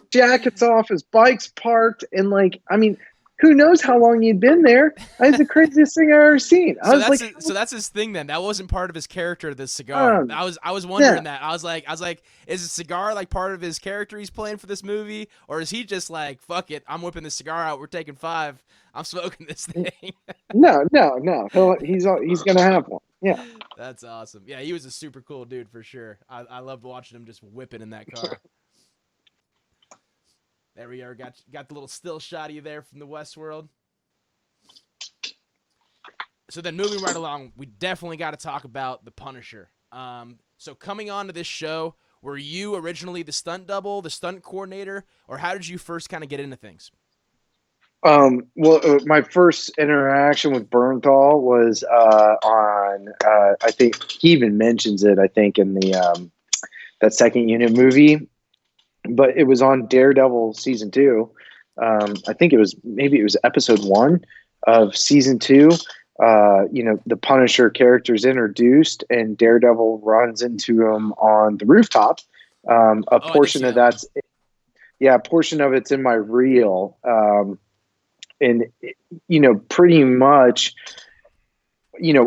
jacket's off, his bike's parked, and like, I mean, who knows how long he'd been there? That's the craziest thing I've ever seen. So that's his thing then. That wasn't part of his character, this cigar. I was wondering that. I was like, is a cigar like part of his character he's playing for this movie? Or is he just like, fuck it, I'm whipping the cigar out, we're taking 5, I'm smoking this thing? No. He's gonna have one. Yeah. That's awesome. Yeah, he was a super cool dude for sure. I loved watching him just whip it in that car. There we are. Got the little still shot of you there from the Westworld. So then moving right along, we definitely got to talk about the Punisher. So coming on to this show, were you originally the stunt double, the stunt coordinator, or how did you first kind of get into things? My first interaction with Bernthal was on I think he even mentions it, I think, in the that second unit movie. But it was on Daredevil season 2. I think it was episode 1 of season 2. The Punisher character is introduced, and Daredevil runs into him on the rooftop. A portion of it's in my reel. And pretty much,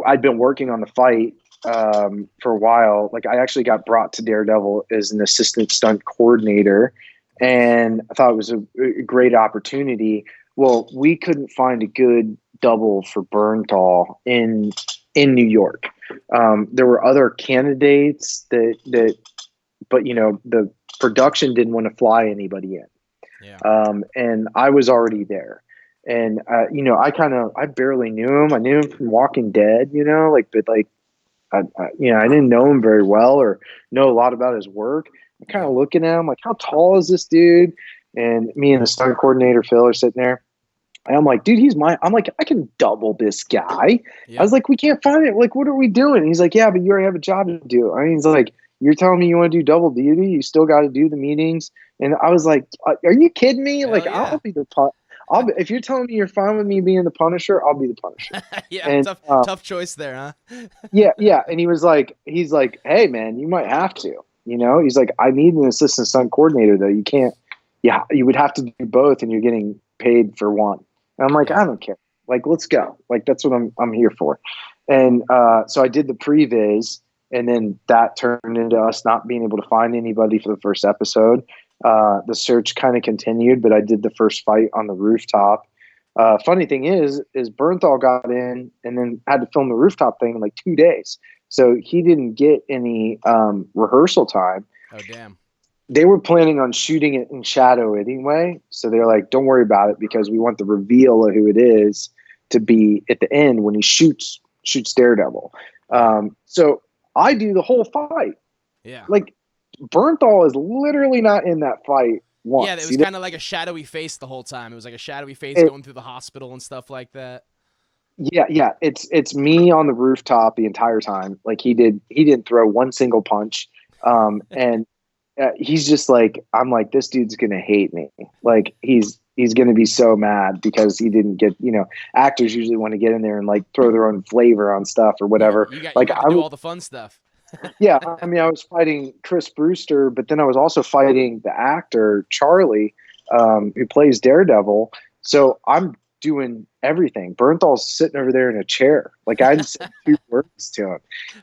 I'd been working on the fight for a while. Like I actually got brought to Daredevil as an assistant stunt coordinator, and I thought it was a great opportunity. Well, we couldn't find a good double for Bernthal in New York. There were other candidates but the production didn't want to fly anybody in. Yeah. And I was already there. And I barely knew him. I knew him from Walking Dead, I didn't know him very well or know a lot about his work. I'm kind of looking at him like, how tall is this dude? And me and the stunt coordinator, Phil, are sitting there. And I'm like, dude, I'm like, I can double this guy. Yeah. I was like, we can't find it. Like, what are we doing? And he's like, yeah, but you already have a job to do. I mean, he's like, you're telling me you want to do double duty? You still got to do the meetings. And I was like, are you kidding me? Hell like, yeah. If you're telling me you're fine with me being the Punisher, I'll be the Punisher. Yeah, And tough choice there, huh? yeah, yeah. And he's like, hey man, you might have to. You know, he's like, I need an assistant stunt coordinator though. You can't. Yeah, you would have to do both, and you're getting paid for one. And I'm like, Yeah. I don't care. Like, let's go. Like, that's what I'm here for. And so I did the pre-viz, and then that turned into us not being able to find anybody for the first episode. The search kind of continued, but I did the first fight on the rooftop. Funny thing is Bernthal got in and then had to film the rooftop thing in like 2 days. So he didn't get any rehearsal time. Oh, damn. They were planning on shooting it in shadow anyway. So they're like, don't worry about it because we want the reveal of who it is to be at the end when he shoots Daredevil. So I do the whole fight. Yeah. Like Bernthal is literally not in that fight once. Yeah, it was kind of like a shadowy face the whole time. It was like a shadowy face going through the hospital and stuff like that. Yeah. It's me on the rooftop the entire time. Like he didn't throw one single punch. And he's just like, I'm like, this dude's gonna hate me. Like he's gonna be so mad because he didn't get. Actors usually want to get in there and like throw their own flavor on stuff or whatever. You got like to do all the fun stuff. Yeah, I mean, I was fighting Chris Brewster, but then I was also fighting the actor Charlie, who plays Daredevil. So I'm doing everything. Bernthal's sitting over there in a chair. Like I just said 2 words to him,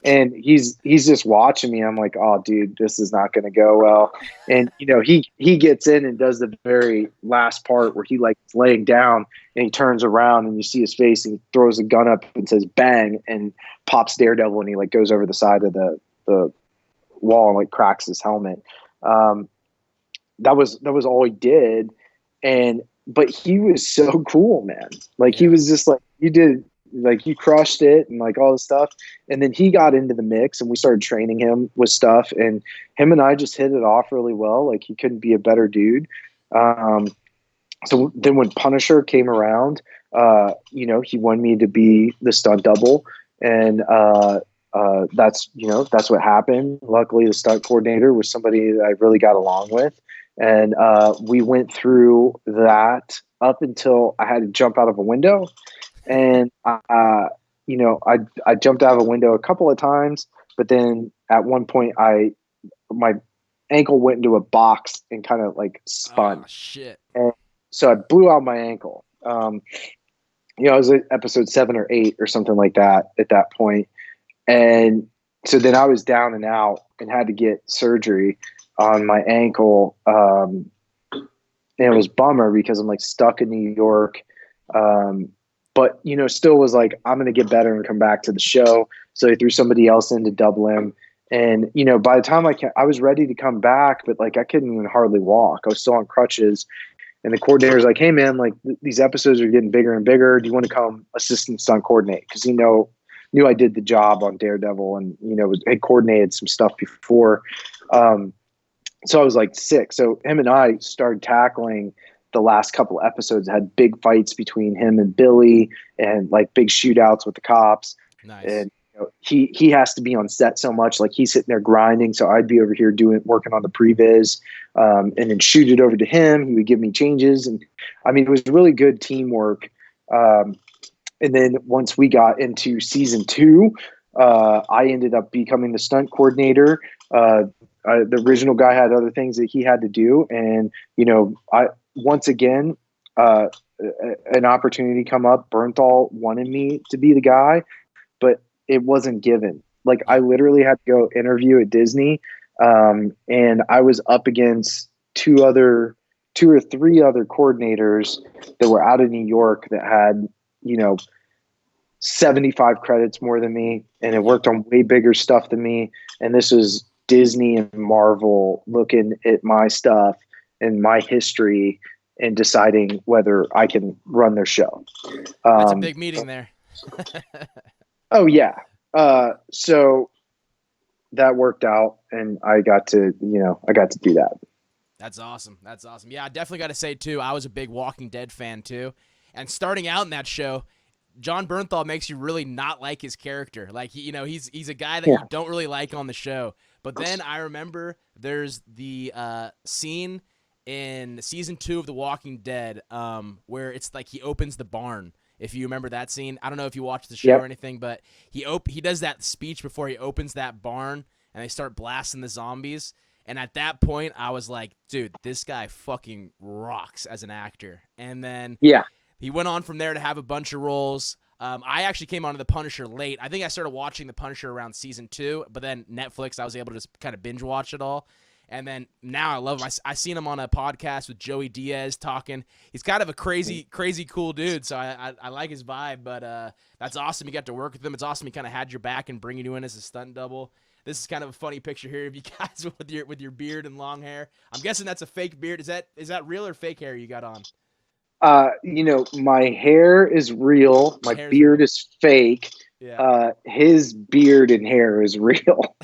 and he's just watching me. I'm like, oh, dude, this is not going to go well. And he gets in and does the very last part where he like is laying down and he turns around and you see his face and he throws a gun up and says bang and pops Daredevil and he like goes over the side of the wall and like cracks his helmet. That was all he did. But he was so cool, man. Like he was just like, you crushed it and like all this stuff. And then he got into the mix and we started training him with stuff, and him and I just hit it off really well. Like he couldn't be a better dude. So then when Punisher came around, he wanted me to be the stunt double, and that's what happened. Luckily, the stunt coordinator was somebody that I really got along with, and we went through that up until I had to jump out of a window, and I jumped out of a window a couple of times, but then at one point my ankle went into a box and kind of like spun. Oh, shit. And so I blew out my ankle. It was at episode 7 or 8 or something like that at that point. And so then I was down and out and had to get surgery on my ankle. And it was bummer because I'm like stuck in New York. But, still was like, I'm going to get better and come back to the show. So they threw somebody else in to double him. And, by the time I was ready to come back, but like I couldn't even hardly walk. I was still on crutches. And the coordinator was like, hey, man, like these episodes are getting bigger and bigger. Do you want to come assistant stunt coordinate? Because knew I did the job on Daredevil and, had coordinated some stuff before. So I was like sick. So him and I started tackling the last couple of episodes. Had big fights between him and Billy and like big shootouts with the cops. Nice. And he has to be on set so much, like he's sitting there grinding. So I'd be over here working on the pre-viz, and then shoot it over to him. He would give me changes. And I mean, it was really good teamwork. And then once we got into season 2, I ended up becoming the stunt coordinator. The original guy had other things that he had to do. And, once again, an opportunity come up. Bernthal wanted me to be the guy, but it wasn't given. Like I literally had to go interview at Disney. And I was up against 2 or 3 other coordinators that were out of New York that had, 75 credits more than me. And it worked on way bigger stuff than me. And this was Disney and Marvel looking at my stuff and my history and deciding whether I can run their show. That's a big meeting there. Oh yeah. So that worked out and I got to do that. That's awesome. Yeah, I definitely got to say too, I was a big Walking Dead fan too. And starting out in that show, John Bernthal makes you really not like his character. Like he's a guy that you don't really like on the show. But then I remember there's the scene in season 2 of The Walking Dead, where it's like he opens the barn. If you remember that scene, I don't know if you watched the show or anything, but he does that speech before he opens that barn, and they start blasting the zombies. And at that point, I was like, dude, this guy fucking rocks as an actor. And then he went on from there to have a bunch of roles. I actually came onto The Punisher late. I think I started watching The Punisher around season 2, but then Netflix, I was able to just kind of binge watch it all. And then now I love him. I seen him on a podcast with Joey Diaz talking. He's kind of a crazy cool dude, so I like his vibe. But that's awesome. You got to work with him. It's awesome he kind of had your back and bringing you in as a stunt double. This is kind of a funny picture here of you guys with your beard and long hair. I'm guessing that's a fake beard. Is that real or fake hair you got on? My hair is real. My beard is fake. Yeah. His beard and hair is real.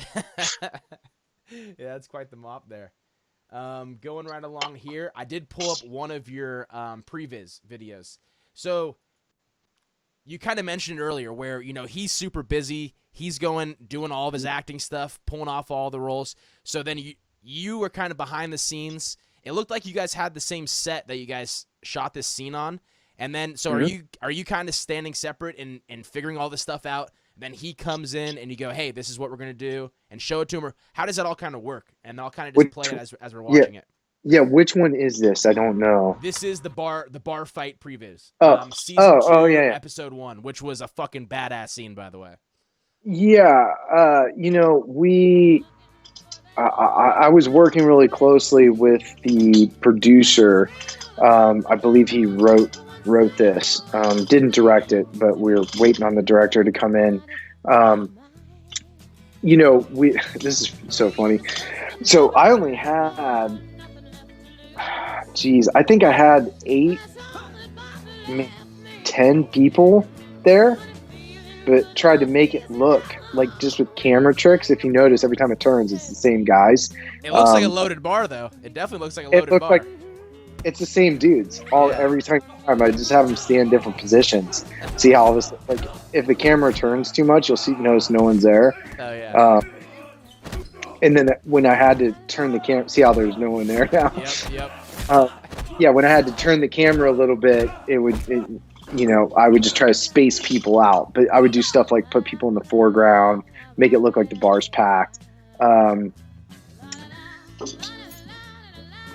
Yeah, that's quite the mop there. Going right along here, I did pull up one of your pre-viz videos. So you kind of mentioned earlier where, he's super busy. He's doing all of his acting stuff, pulling off all the roles. So then you were kind of behind the scenes. It looked like you guys had the same set that you guys shot this scene on. And then, so are you kind of standing separate and figuring all this stuff out? Then he comes in and you go, hey, this is what we're going to do, and show it to him? Or how does that all kind of work? And they'll kind of just play it as we're watching it. Yeah, which one is this? I don't know. This is the bar fight pre-viz. Season 2, episode 1, which was a fucking badass scene, by the way. Yeah, I was working really closely with the producer. I believe he wrote this. Didn't direct it, but we were waiting on the director to come in. This is so funny. So I only had, I think I had 8, 10 people there, but tried to make it look like just with camera tricks. If you notice, every time it turns, it's the same guys. It looks like a loaded bar, though. It definitely looks like a loaded bar. It's the same dudes every time. I just have them stay in different positions. See how all this, like, if the camera turns too much, you'll notice no one's there. Oh yeah. And then when I had to turn the camera, see how there's no one there now. Yep. When I had to turn the camera a little bit, I would just try to space people out. But I would do stuff like put people in the foreground, make it look like the bar's packed.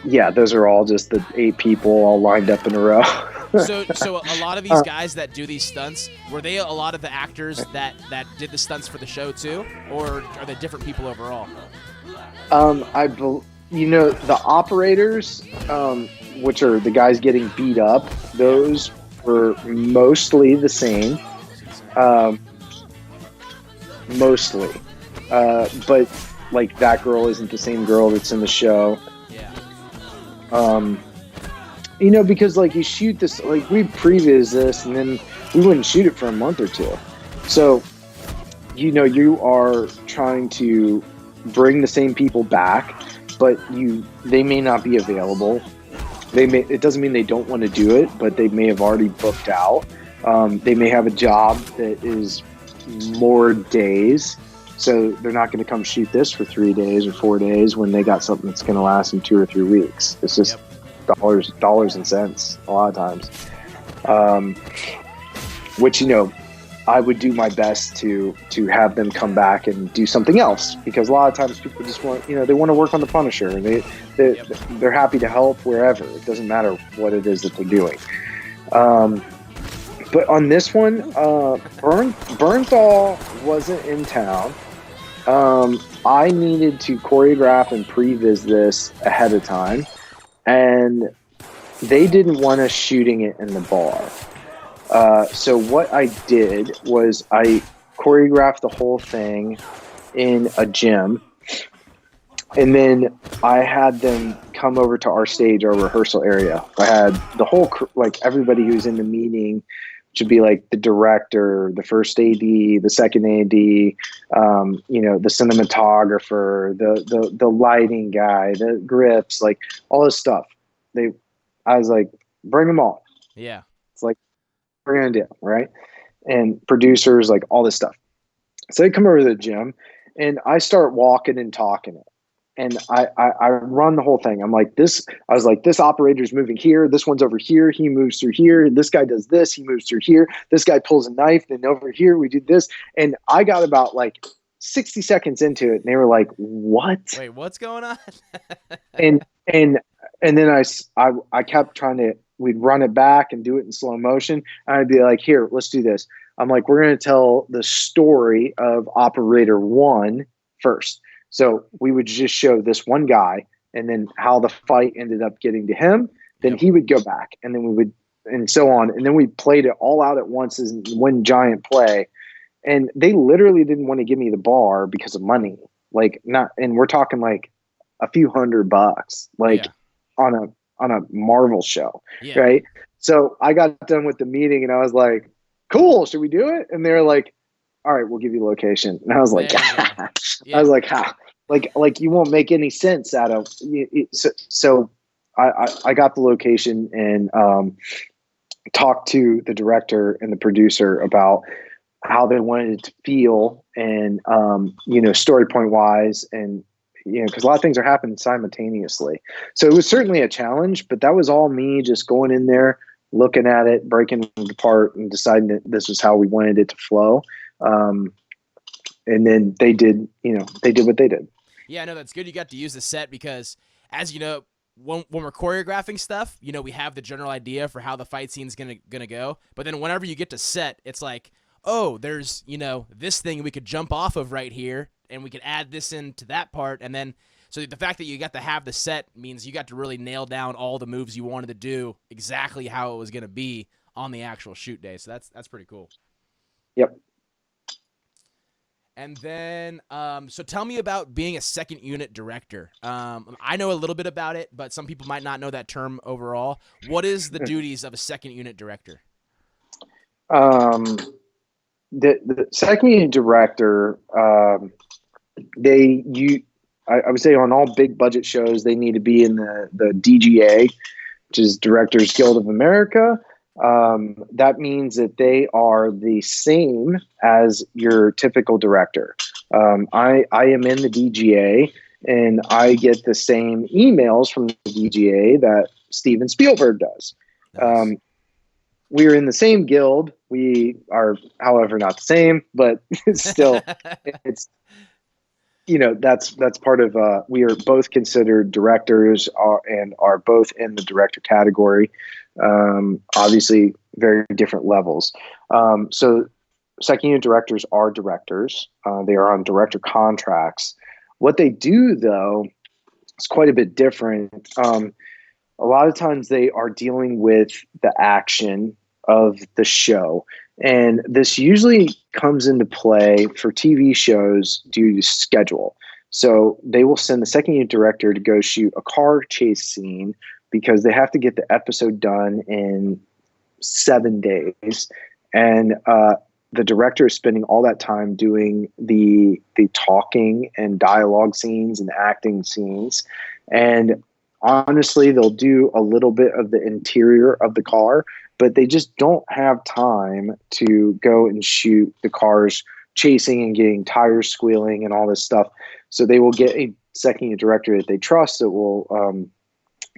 Those are all just the 8 people all lined up in a row. So a lot of these guys that do these stunts, were they a lot of the actors that did the stunts for the show too, or are they different people overall? The operators, which are the guys getting beat up, those were mostly the same. Mostly. But like that girl isn't the same girl that's in the show. Because like you shoot this, like we pre-viz this and then we wouldn't shoot it for a month or 2. So, you are trying to bring the same people back, but they may not be available. It doesn't mean they don't want to do it, but they may have already booked out. They may have a job that is more days. So they're not going to come shoot this for 3 days or 4 days when they got something that's going to last them 2 or 3 weeks. It's just dollars and cents a lot of times. Which, I would do my best to have them come back and do something else, because a lot of times people just want, they want to work on the Punisher, and they're happy to help wherever. It doesn't matter what it is that they're doing. But on this one, Bernthal wasn't in town. I needed to choreograph and pre-viz this ahead of time, and they didn't want us shooting it in the bar. So what I did was I choreographed the whole thing in a gym, and then I had them come over to our stage, our rehearsal area. I had the whole, everybody who's in the meeting, which would be like the director, the first AD, the second AD, the cinematographer, the lighting guy, the grips, like all this stuff. I was like, bring them all. Yeah. It's like, we're going to do, right? And producers, like all this stuff. So they come over to the gym and I start walking and talking it. and I run the whole thing. I'm like this. I was like, this operator's moving here. This one's over here. He moves through here. This guy does this. He moves through here. This guy pulls a knife. Then over here we do this. And I got about like 60 seconds into it, and they were like, "What? Wait, what's going on?" and and and then I kept trying to. We'd run it back and do it in slow motion. And I'd be like, "Here, let's do this." I'm like, "We're going to tell the story of Operator One first." So we would just show this one guy, and then how the fight ended up getting to him. Then he would go back, and then we would, and so on. And then we played it all out at once as one giant play. And they literally didn't want to give me the bar because of money. Like not, and we're talking like a few $100, like on a Marvel show, right? So I got done with the meeting, and I was like, "Cool, should we do it?" And they're like, "All right, we'll give you location." And I was like, I was like, "Ha." Like you won't make any sense out of it. So I got the location and talked to the director and the producer about how they wanted it to feel and story point wise, and because a lot of things are happening simultaneously. So it was certainly a challenge, but that was all me just going in there, looking at it, breaking it apart, and deciding that this was how we wanted it to flow. And then they did what they did. Yeah, no, that's good. You got to use the set because, as you know, when we're choreographing stuff, we have the general idea for how the fight scene's gonna go. But then whenever you get to set, it's like, oh, there's this thing we could jump off of right here, and we could add this into that part, and then so the fact that you got to have the set means you got to really nail down all the moves you wanted to do exactly how it was gonna be on the actual shoot day. So that's pretty cool. Yep. And then, so tell me about being a second unit director. I know a little bit about it, but some people might not know that term overall. What is the duties of a second unit director? The second unit director, I would say on all big budget shows, they need to be in the DGA, which is Directors Guild of America. That means that they are the same as your typical director. I am in the DGA, and I get the same emails from the DGA that Steven Spielberg does. Nice. We're in the same guild. We are, however, not the same, but still, it's that's part of. We are both considered directors, and are both in the director category. Obviously, very different levels. So, second unit directors are directors. They are on director contracts. What they do, though, is quite a bit different. A lot of times they are dealing with the action of the show. And this usually comes into play for TV shows due to schedule. So they will send the second unit director to go shoot a car chase scene because they have to get the episode done in 7 days. And the director is spending all that time doing the talking and dialogue scenes and acting scenes. And honestly, they'll do a little bit of the interior of the car, but they just don't have time to go and shoot the cars chasing and getting tires squealing and all this stuff. So they will get a second unit director that they trust that will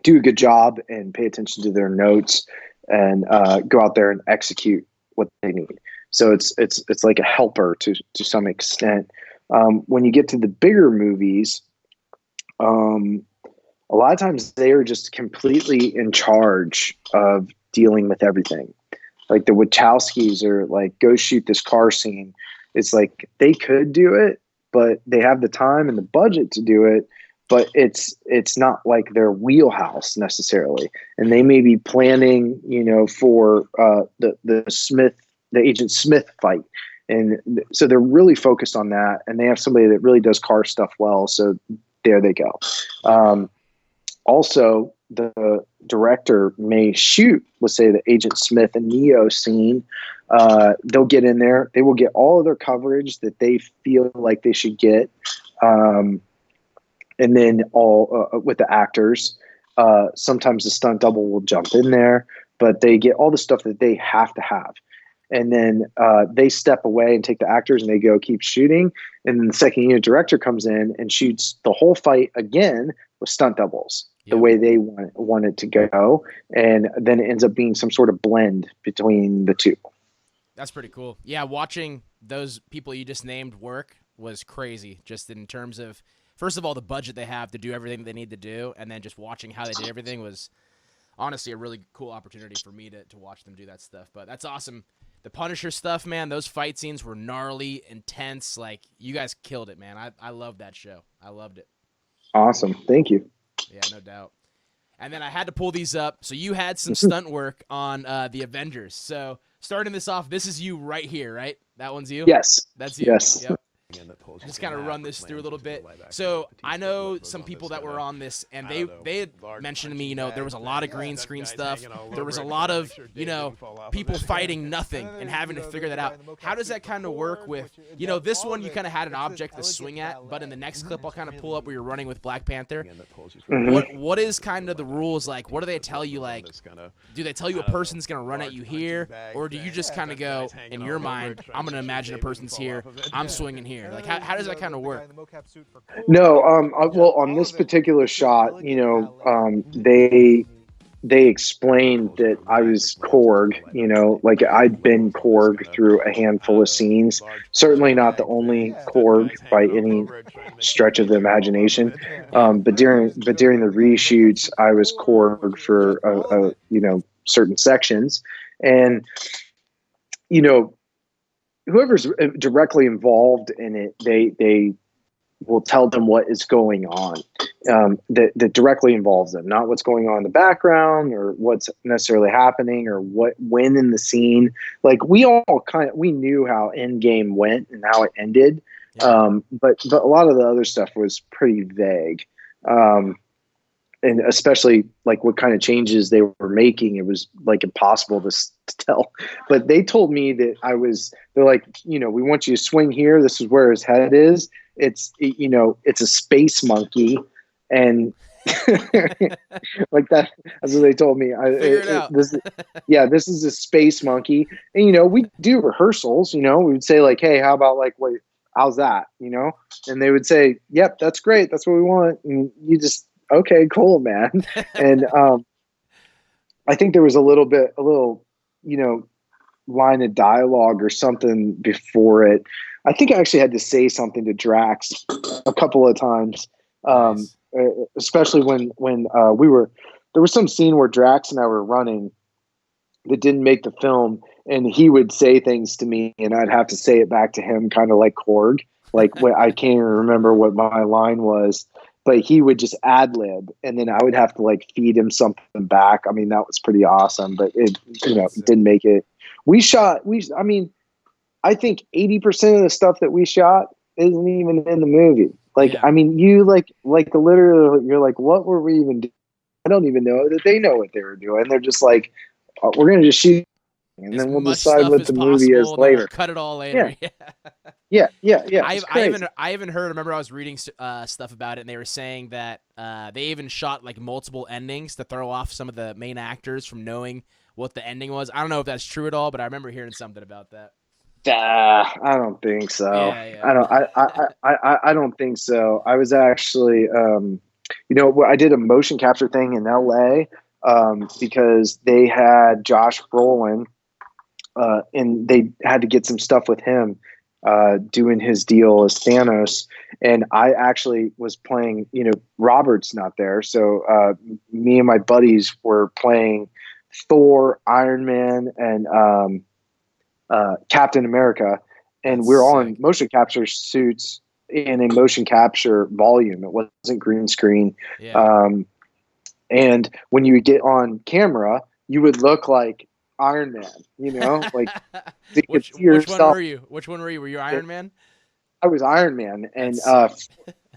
do a good job and pay attention to their notes and go out there and execute what they need. So it's like a helper to some extent. When you get to the bigger movies, a lot of times they are just completely in charge of dealing with everything. Like the Wachowskis are like, go shoot this car scene. It's like they could do it, but they have the time and the budget to do it. But it's not like their wheelhouse necessarily. And they may be planning, for the Agent Smith fight. And so they're really focused on that. And they have somebody that really does car stuff well. So there they go. Also, the director may shoot, let's say, the Agent Smith and Neo scene. They'll get in there. They will get all of their coverage that they feel like they should get. And then all with the actors. Sometimes the stunt double will jump in there, but they get all the stuff that they have to have. and then they step away and take the actors and they go keep shooting, and then the second unit director comes in and shoots the whole fight again with stunt doubles the way they want it to go, and then it ends up being some sort of blend between the two. That's pretty cool. Yeah, watching those people you just named work was crazy, just in terms of, first of all, the budget they have to do everything they need to do, and then just watching how they did everything was honestly a really cool opportunity for me to watch them do that stuff. But that's awesome. The Punisher stuff, man, those fight scenes were gnarly, intense. Like, you guys killed it, man. I loved that show. I loved it. Awesome. Thank you. Yeah, no doubt. And then I had to pull these up. So you had some stunt work on the Avengers. So starting this off, this is you right here, right? That one's you? Yes. That's you. Yes. Yep. Just kind of run this through a little bit. So I know some people that were on this, and they had mentioned to me, there was a lot of green screen stuff. There was a lot of, people fighting nothing and having to figure that out. How does that kind of work with, this one you kind of had an object to swing at, but in the next clip I'll kind of pull up where you're running with Black Panther. What is kind of the rules like? What do they tell you? Like, do they tell you a person's going to run at you here, or do you just kind of go, in your mind, I'm going to imagine a person's here, I'm swinging here? Like, how does that kind of work? No, well, on this particular shot, they explained that I was Korg, like I'd been Korg through a handful of scenes. Certainly not the only Korg by any stretch of the imagination. But during the reshoots, I was Korg for certain sections, and whoever's directly involved in it, they will tell them what is going on, that directly involves them, not what's going on in the background or what's necessarily happening or when in the scene. Like, we knew how Endgame went and how it ended. Yeah. But a lot of the other stuff was pretty vague. And especially like what kind of changes they were making, it was like impossible to tell. But they told me that they're like, we want you to swing here. This is where his head is. It's a space monkey. And like that, that's what they told me. Figure it out. This is a space monkey. And, we do rehearsals, we would say like, hey, how about like, wait, how's that? And they would say, yep, that's great. That's what we want. And you just, okay, cool, man. And I think there was a little, line of dialogue or something before it. I think I actually had to say something to Drax a couple of times, Nice. Especially when there was some scene where Drax and I were running that didn't make the film, and he would say things to me, and I'd have to say it back to him, kind of like Korg. Like, I can't even remember what my line was. But he would just ad lib, and then I would have to like feed him something back. I mean, that was pretty awesome, but it didn't make it. I think 80% of the stuff that we shot isn't even in the movie. Like, yeah. I mean, you like literally, you're like, what were we even doing? I don't even know that they know what they were doing. They're just like, we're going to just shoot. And then we'll decide what the movie is later. We'll cut it all later. Yeah. I haven't heard. Remember, I was reading stuff about it, and they were saying that they even shot like multiple endings to throw off some of the main actors from knowing what the ending was. I don't know if that's true at all, but I remember hearing something about that. I don't think so. I don't think so. I was actually, I did a motion capture thing in LA because they had Josh Brolin. And they had to get some stuff with him doing his deal as Thanos. And I actually was playing, Robert's not there. So me and my buddies were playing Thor, Iron Man, and Captain America. And we're all in motion capture suits in a motion capture volume. It wasn't green screen. Yeah. And when you would get on camera, you would look like Iron Man, like which one were you? Which one were you? Were you Iron Man? I was Iron Man, and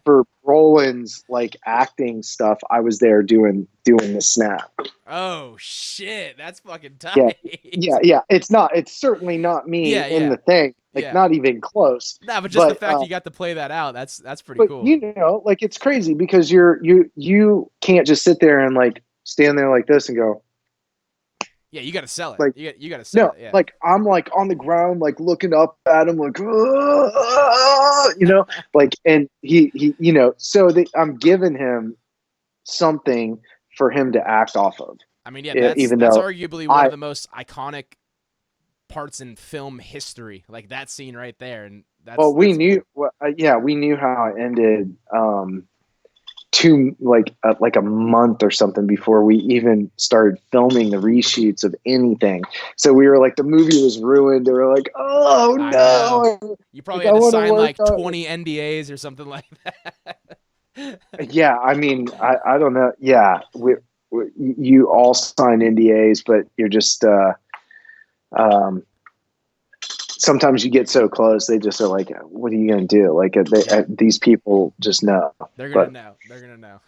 for Roland's like acting stuff, I was there doing the snap. Oh shit, that's fucking tight. Yeah. It's certainly not me in the thing. Like not even close. No, but just the fact you got to play that out, that's pretty cool. Like it's crazy because you can't just sit there and like stand there like this and go. Yeah, you got to sell it. Like, You got to sell no, it. Yeah. like I'm like on the ground, like looking up at him, like, like, and so I'm giving him something for him to act off of, I mean, yeah, that's even that's though arguably one of I, the most iconic parts in film history. Like that scene right there, and well, that's yeah, we knew how it ended. Like a month or something before we even started filming the reshoots of anything. So we were like, the movie was ruined. They were like, oh I know. no, You like probably I had to want to sign work like on 20 NDAs or something like that. Yeah, I mean, I don't know. Yeah, you all sign NDAs, but you're just um, sometimes you get so close, they just are like, "What are you gonna do?" Like Yeah, these people just know. they're gonna But know. They're gonna know.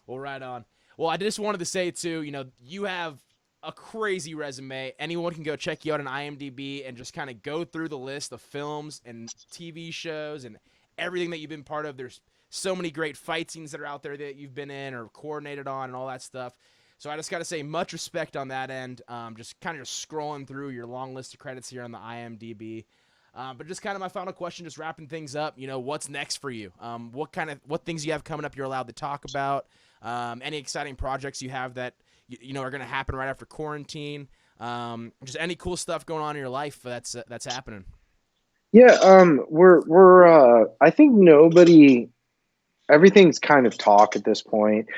Well, right on. Well, I just wanted to say too, you have a crazy resume. Anyone can go check you out on IMDb and just kind of go through the list of films and TV shows and everything that you've been part of. There's so many great fight scenes that are out there that you've been in or coordinated on and all that stuff. So I just got to say much respect on that end. Just kind of just scrolling through your long list of credits here on the IMDb. But just kind of my final question, just wrapping things up. What's next for you? What things you have coming up you're allowed to talk about? Any exciting projects you have that are going to happen right after quarantine? Just any cool stuff going on in your life that's happening. yeah, we're I think nobody. Everything's kind of talk at this point.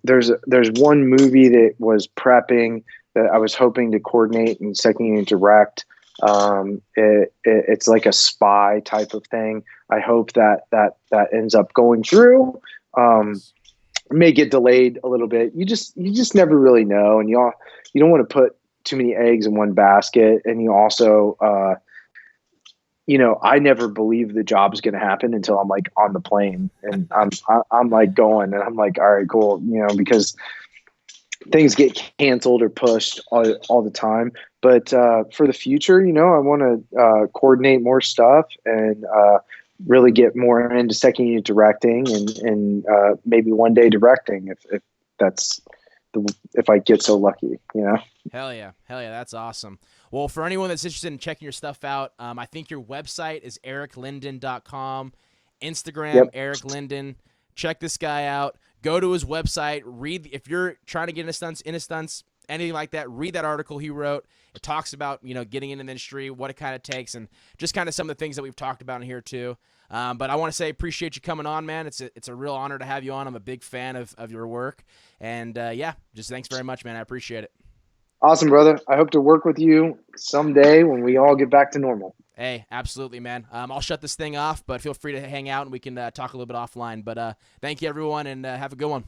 There's one movie that was prepping that I was hoping to coordinate and second unit direct. It's like a spy type of thing. I hope that ends up going through. Nice. It may get delayed a little bit. You just never really know, and you don't want to put too many eggs in one basket, and you also I never believe the job's going to happen until I'm like on the plane and I'm like going and I'm like, all right, cool. Because things get canceled or pushed all the time. But for the future, I want to coordinate more stuff and really get more into second unit directing and maybe one day directing if that's if I get so lucky. Hell yeah, that's awesome. Well, for anyone that's interested in checking your stuff out, I think your website is ericlinden.com, Instagram Yep. Eric Linden. Check this guy out. Go to his website. Read if you're trying to get into stunts, anything like that. Read that article he wrote. It talks about getting into the industry, what it kind of takes, and just kind of some of the things that we've talked about in here too. But I want to say appreciate you coming on, man. It's a real honor to have you on. I'm a big fan of your work, and just thanks very much, man. I appreciate it. Awesome, brother. I hope to work with you someday when we all get back to normal. Hey, absolutely, man. I'll shut this thing off, but feel free to hang out and we can talk a little bit offline. But thank you, everyone, and have a good one.